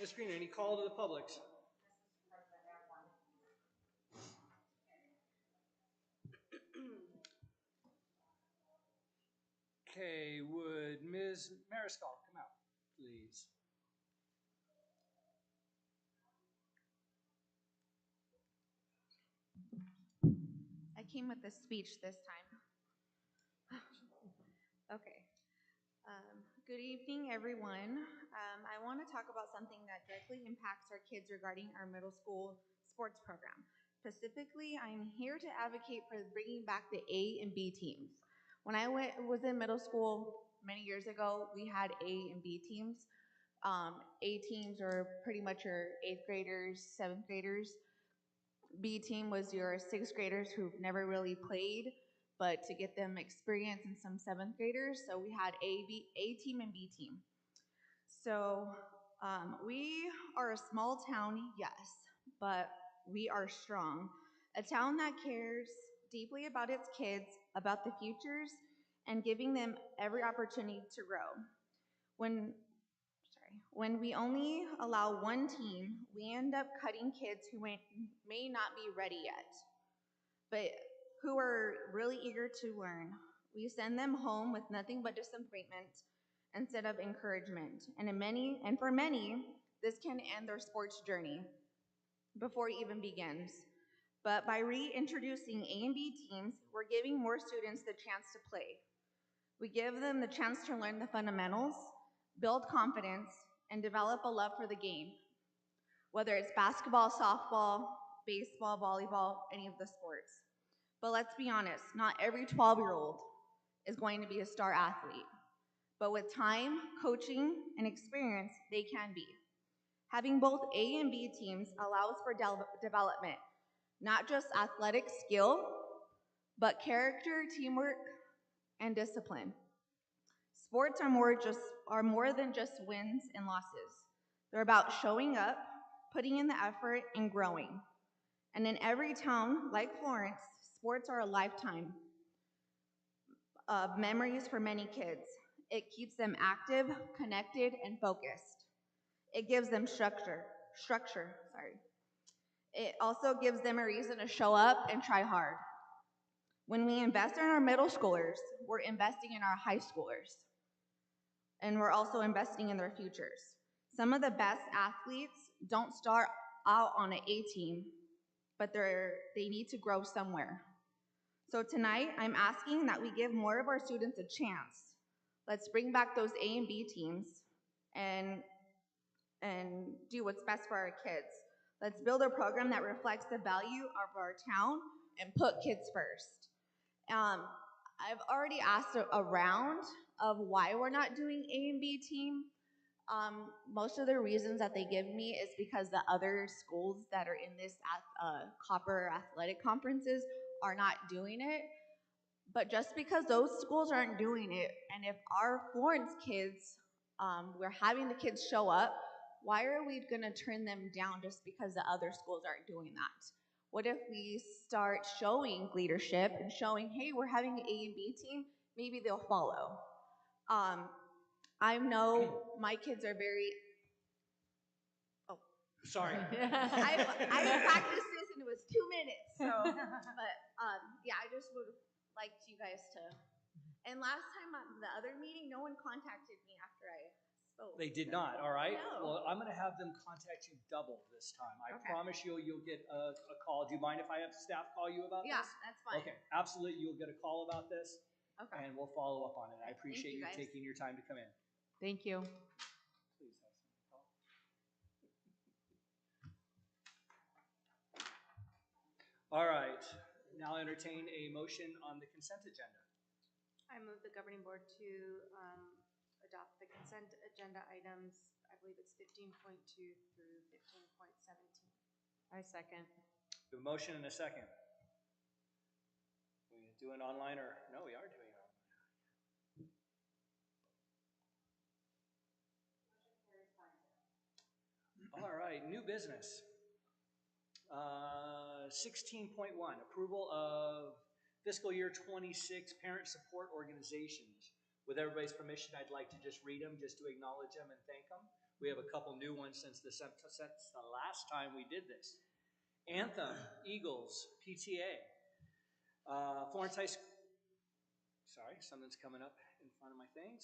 Ms. Green, any call to the public? Okay, would Ms. Mariscal come out, please? I came with a speech this time. Okay. Good evening, everyone. I want to talk about something that directly impacts our kids regarding our middle school sports program. Specifically, I'm here to advocate for bringing back the A and B teams. When I was in middle school many years ago, we had A and B teams. A teams are pretty much your 8th graders, 7th graders. B team was your 6th graders who've never really played, but to get them experience in some 7th graders. So we had A team and B team. So we are a small town, yes, but we are strong. A town that cares deeply about its kids, about the futures, and giving them every opportunity to grow. When we only allow one team, we end up cutting kids who may not be ready yet, but who are really eager to learn. We send them home with nothing but disappointment instead of encouragement. And for many, this can end their sports journey before it even begins. But by reintroducing A and B teams, we're giving more students the chance to play. We give them the chance to learn the fundamentals, build confidence, and develop a love for the game, whether it's basketball, softball, baseball, volleyball, any of the sports. But let's be honest, not every 12-year-old is going to be a star athlete. But with time, coaching, and experience, they can be. Having both A and B teams allows for development, not just athletic skill, but character, teamwork, and discipline. Sports are more than just wins and losses. They're about showing up, putting in the effort, and growing. And in every town, like Florence, sports are a lifetime of memories for many kids. It keeps them active, connected, and focused. It gives them structure. It also gives them a reason to show up and try hard. When we invest in our middle schoolers, we're investing in our high schoolers. And we're also investing in their futures. Some of the best athletes don't start out on an A team, but they need to grow somewhere. So tonight, I'm asking that we give more of our students a chance. Let's bring back those A and B teams and do what's best for our kids. Let's build a program that reflects the value of our town and put kids first. I've already asked around of why we're not doing A and B team. Most of the reasons that they give me is because the other schools that are in this Copper Athletic Conferences are not doing it. But just because those schools aren't doing it, and if our Florence kids, we're having the kids show up, why are we gonna turn them down just because the other schools aren't doing that? What if we start showing leadership and showing, hey, we're having an A and B team, maybe they'll follow. I know my kids are very, Sorry. I practiced this and it was 2 minutes, so, but yeah, I just would like you guys to, and last time at the other meeting, no one contacted me after I spoke. They did not, all right? No. Well, I'm gonna have them contact you double this time. I promise you'll get a call. Do you mind if I have staff call you about this? Yeah, that's fine. Okay, absolutely, you'll get a call about this. Okay. And we'll follow up on it. I appreciate you you guys. taking your time to come in. Thank you. Please have someone call. All right, now entertain a motion on the consent agenda. I move the governing board to adopt the consent agenda items. I believe it's 15.2 through 15.17. I second. We have a motion and a second. We doing online or no? We are doing it online. All right, new business. 16.1, approval of fiscal year 26 parent support organizations. With everybody's permission, I'd like to just read them just to acknowledge them and thank them. We have a couple new ones since the last time we did this. Anthem, Eagles, PTA. Florence High School, sorry, something's coming up in front of my things.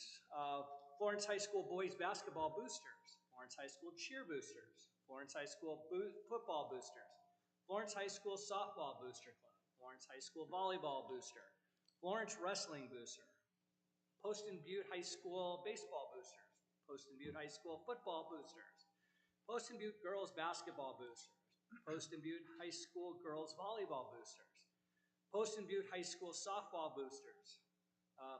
Florence High School boys basketball boosters. Florence High School cheer boosters. Florence High School football boosters. Florence High School softball booster club. Florence High School volleyball booster. Florence wrestling booster. Poston Butte High School baseball boosters. Poston Butte High School football boosters. Poston Butte girls basketball boosters. Poston Butte High School girls volleyball boosters. Poston Butte High School softball boosters.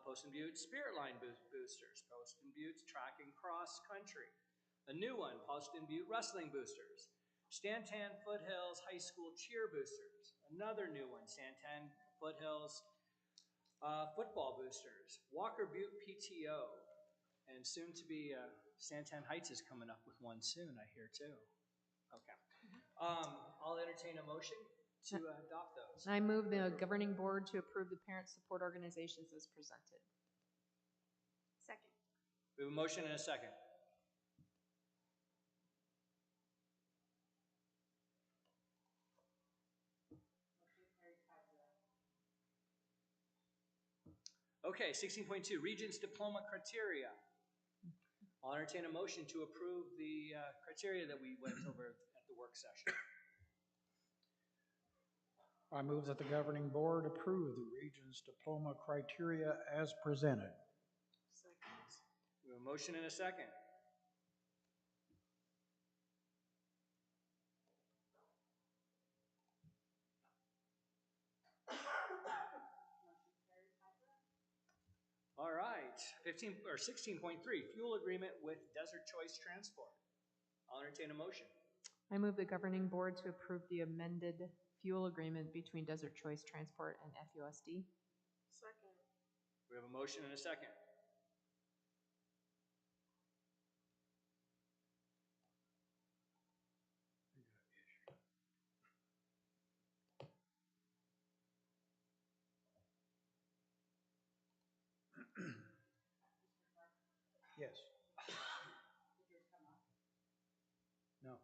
Poston Butte Spirit Line boosters. Poston Butte track and cross country. A new one, Poston Butte wrestling boosters. Stanton Foothills High School cheer boosters. Another new one, Stanton Foothills football boosters. Walker Butte PTO. And soon to be Santan Heights is coming up with one soon, I hear too. Okay. I'll entertain a motion to adopt those. I move the governing board to approve the parent support organizations as presented. Second. We have a motion and a second. Okay, 16.2, Regents Diploma Criteria. I'll entertain a motion to approve the criteria that we went over at the work session. I move that the governing board approve the Regents diploma criteria as presented. Second. We have a motion and a second. All right, 16.3, fuel agreement with Desert Choice Transport. I'll entertain a motion. I move the governing board to approve the amended fuel agreement between Desert Choice Transport and FUSD. Second. We have a motion and a second. Yes. No.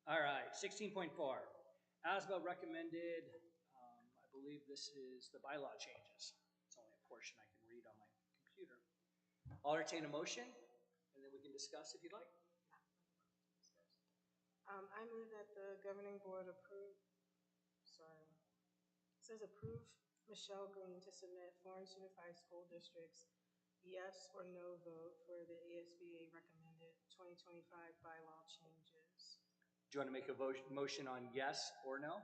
All right, 16.4. ASBA recommended, I believe this is the bylaw changes. It's only a portion I can read on my computer. I'll entertain a motion, and then we can discuss if you'd like. I move that the governing board approve, it says approve Michelle Green to submit Florence Unified School District's yes or no vote for the ASBA recommended 2025 bylaw changes. Do you want to make a motion on yes or no?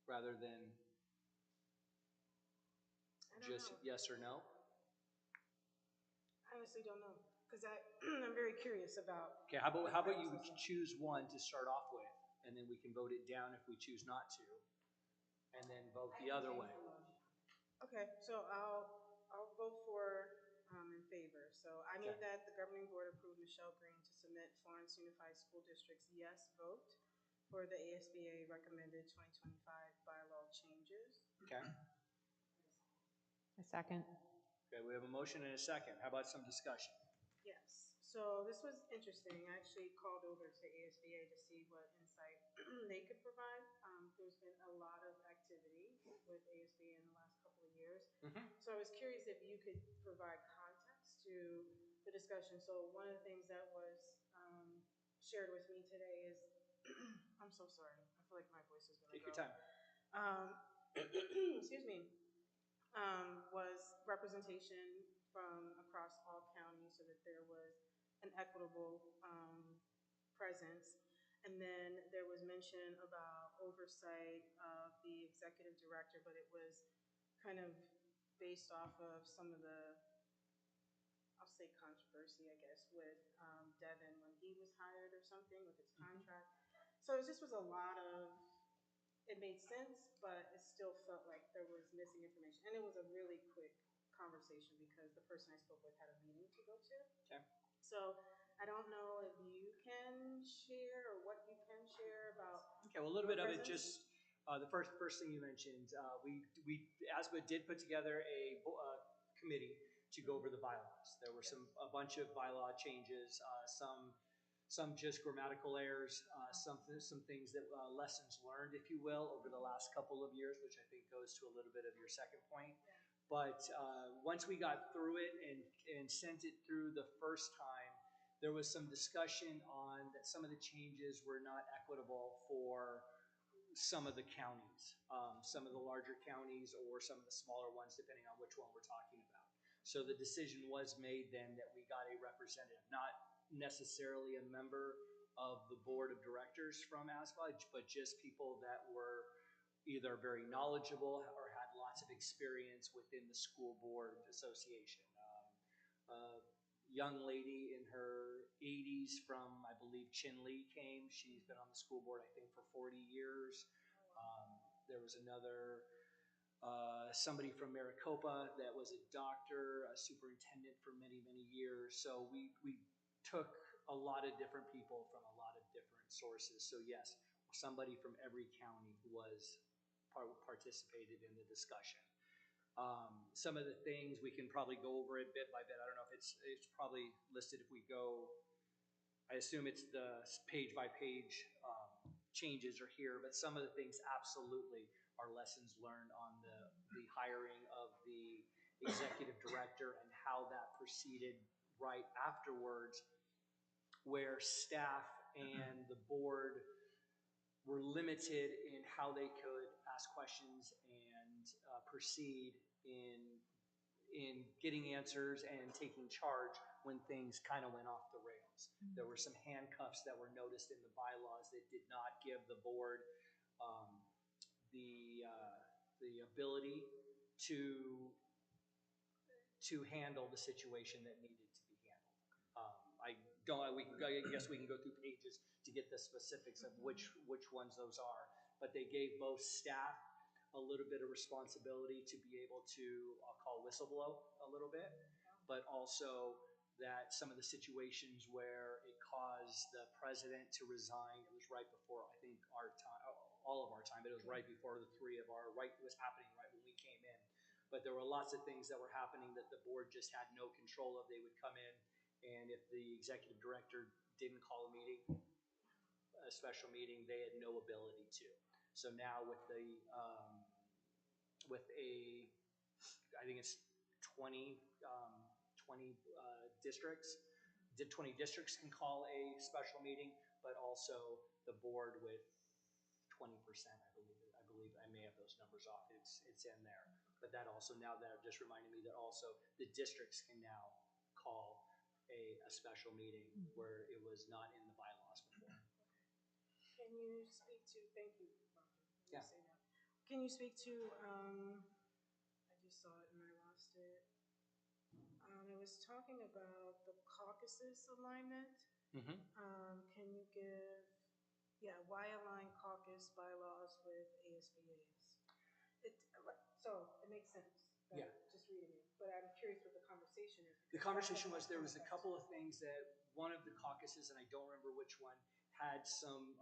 Rather than just yes or no? I honestly don't know, because I'm very curious about. Okay, how about you choose one to start off with, and then we can vote it down if we choose not to, and then vote the other way. Okay, so I'll vote for in favor. So I move that the governing board approve Michelle Green to submit Florence Unified School District's yes vote for the ASBA recommended 2025 bylaw changes. Okay. A second. Okay, we have a motion and a second. How about some discussion? Yes. So this was interesting. I actually called over to ASBA to see what insight they could provide. There's been a lot of activity with ASBA in the last couple of years. So I was curious if you could provide context to the discussion. So one of the things that was shared with me today is, I'm so sorry. I feel like my voice is going to go. Take your time. Excuse me. Was representation from across all counties so that there was an equitable presence. And then there was mention about oversight of the executive director, but it was kind of based off of some of the, I'll say controversy, I guess, with Devin when he was hired or something with his contract. So it just was a lot of, it made sense, but it still felt like there was missing information. And it was a really quick conversation because the person I spoke with had a meeting to go to. Okay. So I don't know if you can share or what you can share about. Okay, well, a little bit of it just, the first thing you mentioned, we ASBA did put together a committee to go over the bylaws. There were a bunch of bylaw changes, some just grammatical errors, some things that lessons learned, if you will, over the last couple of years, which I think goes to a little bit of your second point. But once we got through it and sent it through the first time, there was some discussion on that some of the changes were not equitable for some of the counties, some of the larger counties or some of the smaller ones, depending on which one we're talking about. So the decision was made then that we got a representative, not necessarily a member of the board of directors from ASBA, but just people that were either very knowledgeable or had lots of experience within the school board association. Young lady in her 80s from, I believe, Chinle came. She's been on the school board, I think, for 40 years. There was another, somebody from Maricopa that was a doctor, a superintendent for many, many years. So we took a lot of different people from a lot of different sources. So yes, somebody from every county was participated in the discussion. Some of the things we can probably go over it bit by bit. I don't know if it's probably listed if we go, I assume it's the page by page changes are here, but some of the things absolutely are lessons learned on the hiring of the executive director and how that proceeded right afterwards, where staff and the board were limited in how they could ask questions and proceed in getting answers and taking charge when things kind of went off the rails. There were some handcuffs that were noticed in the bylaws that did not give the board the ability to handle the situation that needed to be handled. I guess we can go through pages to get the specifics of which ones those are, but they gave both staff a little bit of responsibility to be able to, I'll call whistleblow a little bit, but also that some of the situations where it caused the president to resign, it was right before, I think, our time, all of our time, but it was right before the three of our, it was happening right when we came in. But there were lots of things that were happening that the board just had no control of. They would come in, and if the executive director didn't call a meeting, a special meeting, they had no ability to. So now with I think it's 20 districts, 20 districts can call a special meeting, but also the board with 20%, I believe I may have those numbers off. It's in there. But that also, now that just reminded me that also the districts can now call a special meeting where it was not in the bylaws before. Can you speak to, thank you, Roger. Yeah. Say that. Can you speak to, I just saw it and I lost it. It was talking about the caucuses alignment. Can you give, why align caucus bylaws with ASBA's? So it makes sense. Right? Yeah. Just reading it, but I'm curious what the conversation is. The conversation was, there was a couple of things that one of the caucuses, and I don't remember which one, had some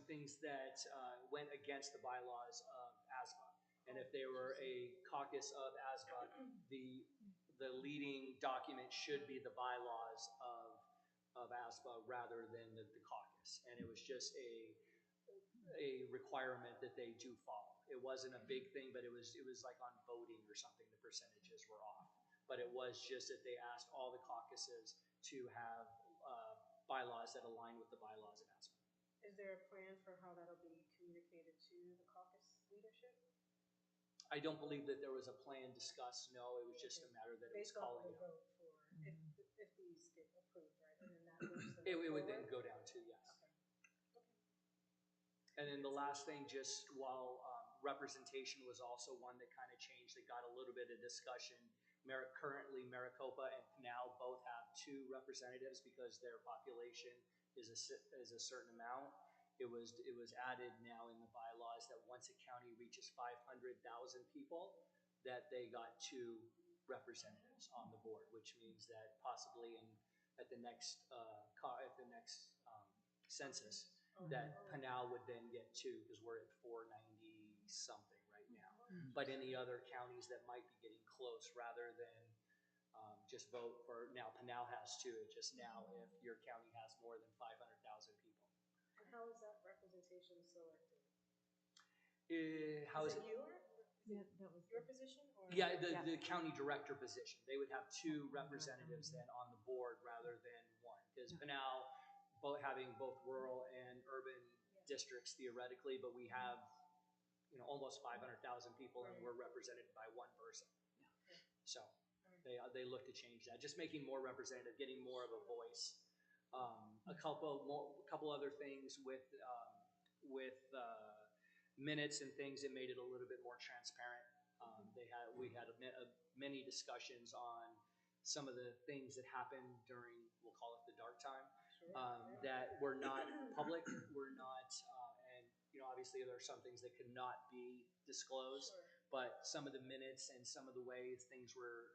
things that went against the bylaws of ASBA. And if they were a caucus of ASBA, the leading document should be the bylaws of ASBA rather than the caucus. And it was just a requirement that they do follow. It wasn't a big thing, but it was like on voting or something, the percentages were off. But it was just that they asked all the caucuses to have bylaws that align with the bylaws of ASBA. Is there a plan for how that'll be communicated to the caucus leadership? I don't believe that there was a plan discussed. No, it was just a matter that it was calling out. Based off of the vote for if these get approved, right? And then that moves them It would then forward? go down to, yes. Okay. And then the last thing, just while representation was also one that kind of changed, that got a little bit of discussion. Currently, Maricopa and Pinal both have 2 representatives because their population is a certain amount. It was added now in the bylaws that once a county reaches 500,000 people, that they got 2 representatives on the board, which means that possibly at the next census, that Pinal would then get 2 because we're at 490 something right now. But any other counties that might be getting close, rather than just vote for, now Pinal has too, it's just now if your county has more than 500,000 people. And how is that representation selected? How is Is it? it your position or? Yeah, the county director position. They would have two representatives then on the board rather than one. Because Pinal, having both rural and urban districts theoretically, but we have, almost 500,000 people and we're represented by one person. So they look to change that, just making more representative, getting more of a voice. A couple other things with minutes and things that made it a little bit more transparent. We had many discussions on some of the things that happened during, we'll call it the dark time, that were not public, were not, and obviously there are some things that could not be disclosed, but some of the minutes and some of the ways things are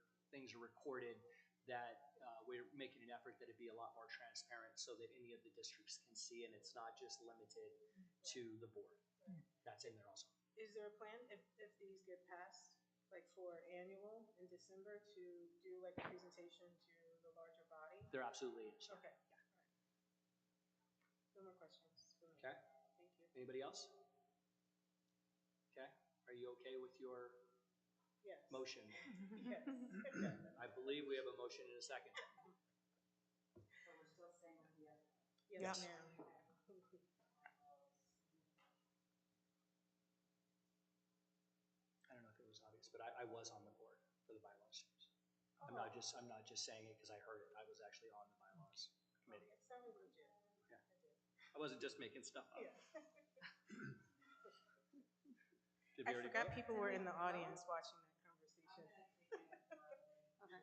recorded, that we're making an effort that it be a lot more transparent so that any of the districts can see, and it's not just limited to the board. That's in there also. Is there a plan if these get passed, like for annual in December, to do like a presentation to the larger body? There absolutely is. Okay. Yeah. No more questions. Okay. Thank you. Anybody else? Okay. Are you okay with your motion? Yes. I believe we have a motion in a second. So we're still saying yes. Yes, ma'am. I don't know if it was obvious, but I was on the board for the bylaws. I'm not just saying it because I heard it. I was actually on the bylaws committee. It sounded legit. Yeah. I wasn't just making stuff up. Yeah. Did we I already forgot vote? people were in the audience watching that conversation. Okay.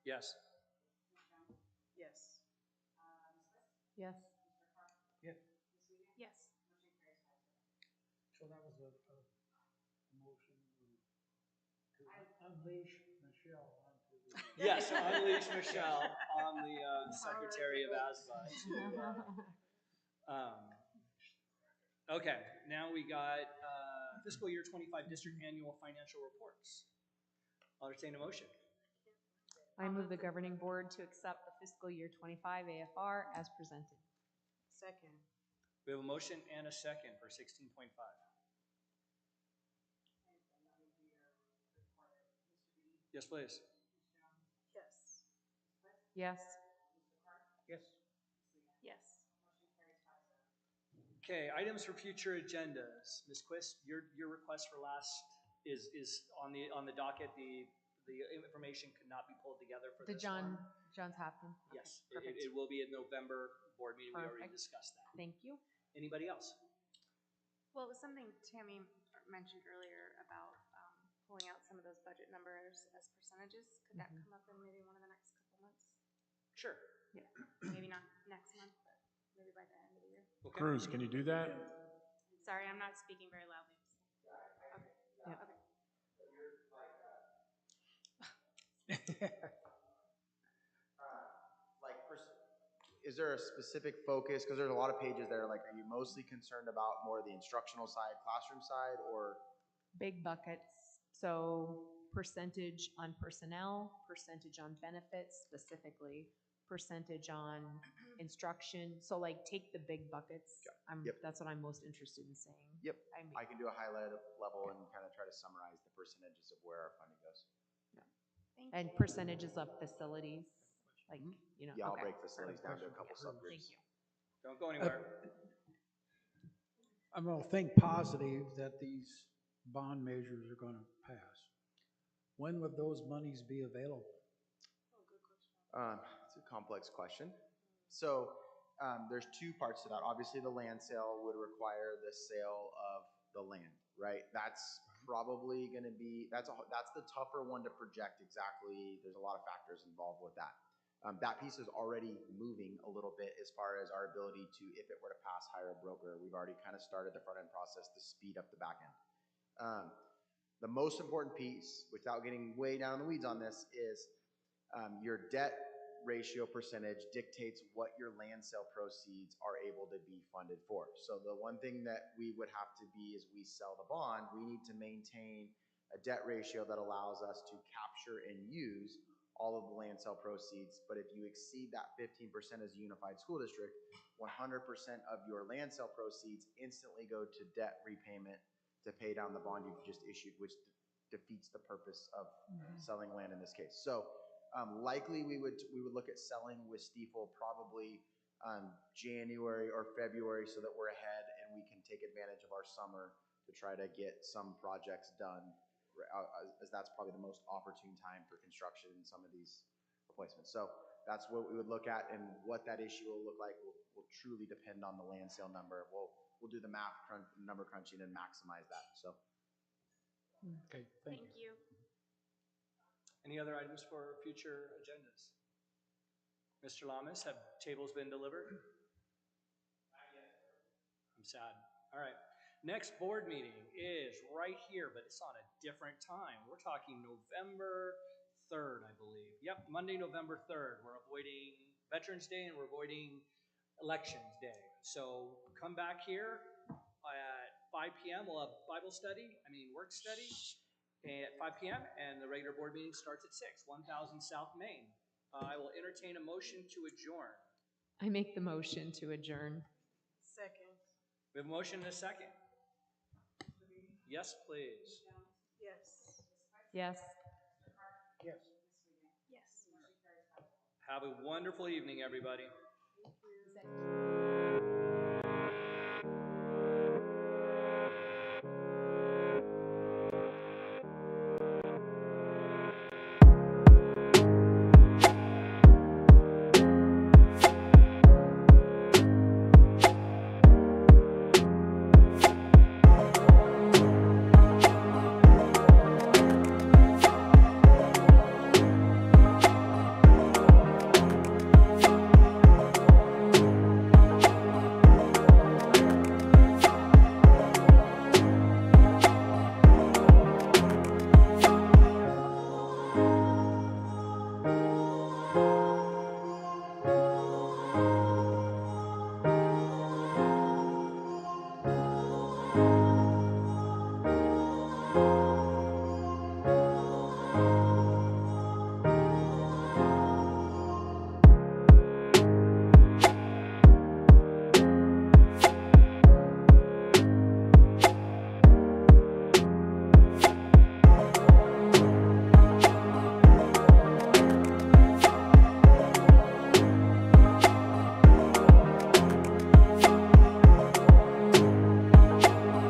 Yes. Yes. Yes. Yeah. Yes. So that was a motion to unleash Michelle onto the. Yes, unleash Michelle on the Secretary of ASBA. Okay, now we got fiscal year 25 district annual financial reports. I'll entertain a motion. I move the governing board to accept the fiscal year 25 AFR as presented. Second. We have a motion and a second for 16.5. Yes, please. Yes. Yes. Yes. Yes. Okay, items for future agendas. Ms. Quist, your request for last is on the docket. The information could not be pulled together for The this one. Johns Hopkins. Okay, Yes, perfect. it will be a November board meeting. We already Perfect. discussed that. Thank you. Anybody else? Well, it was something Tammy mentioned earlier about pulling out some of those budget numbers as percentages. Could that come up in maybe one of the next couple months? Sure. Yeah. Maybe not next month, but maybe by the end of the year. Okay. Cruz, can you do that? Sorry, I'm not speaking very loudly. Okay. Yeah. Okay. Is there a specific focus? Because there's a lot of pages there. Like, are you mostly concerned about more the instructional side, classroom side, or? Big buckets. So percentage on personnel, percentage on benefits specifically, percentage on instruction. So like take the big buckets. That's what I'm most interested in saying. Yep. I can do a highlight level and kind of try to summarize the percentages of where our funding goes. And percentages of facilities, like, Yeah, I'll okay. break facilities down to a couple subgroups. Thank you. Don't go anywhere. I'm going to think positive that these bond measures are going to pass. When would those monies be available? It's a complex question. So there's two parts to that. Obviously, the land sale would require the sale of the land, right? That's probably going to be, that's the tougher one to project exactly. There's a lot of factors involved with that. That piece is already moving a little bit as far as our ability to, if it were to pass, hire a broker. We've already kind of started the front end process to speed up the back end. The most important piece, without getting way down in the weeds on this, is your debt ratio percentage dictates what your land sale proceeds are able to be funded for. So the one thing that we would have to be is we sell the bond, we need to maintain a debt ratio that allows us to capture and use all of the land sale proceeds. But if you exceed that 15% as a unified school district, 100% of your land sale proceeds instantly go to debt repayment to pay down the bond you've just issued, which defeats the purpose of selling land in this case. So likely we would look at selling with Stiefel probably January or February so that we're ahead and we can take advantage of our summer to try to get some projects done, as that's probably the most opportune time for construction in some of these replacements. So that's what we would look at, and what that issue will look like will truly depend on the land sale number. We'll do the number crunching and maximize that. So. Okay, thank you. Any other items for future agendas? Mr. Lamas, have tables been delivered? Not yet. I'm sad. All right. Next board meeting is right here, but it's on a different time. We're talking November 3rd, I believe. Yep, Monday, November 3rd. We're avoiding Veterans Day and we're avoiding Elections Day. So come back here at 5 p.m. We'll have work study at 5 p.m. and the regular board meeting starts at 6, 1000 South Main. I will entertain a motion to adjourn. I make the motion to adjourn. Second. We have a motion and a second. Yes, please. Yes. Yes. Yes. Yes. Have a wonderful evening, everybody. Thank you.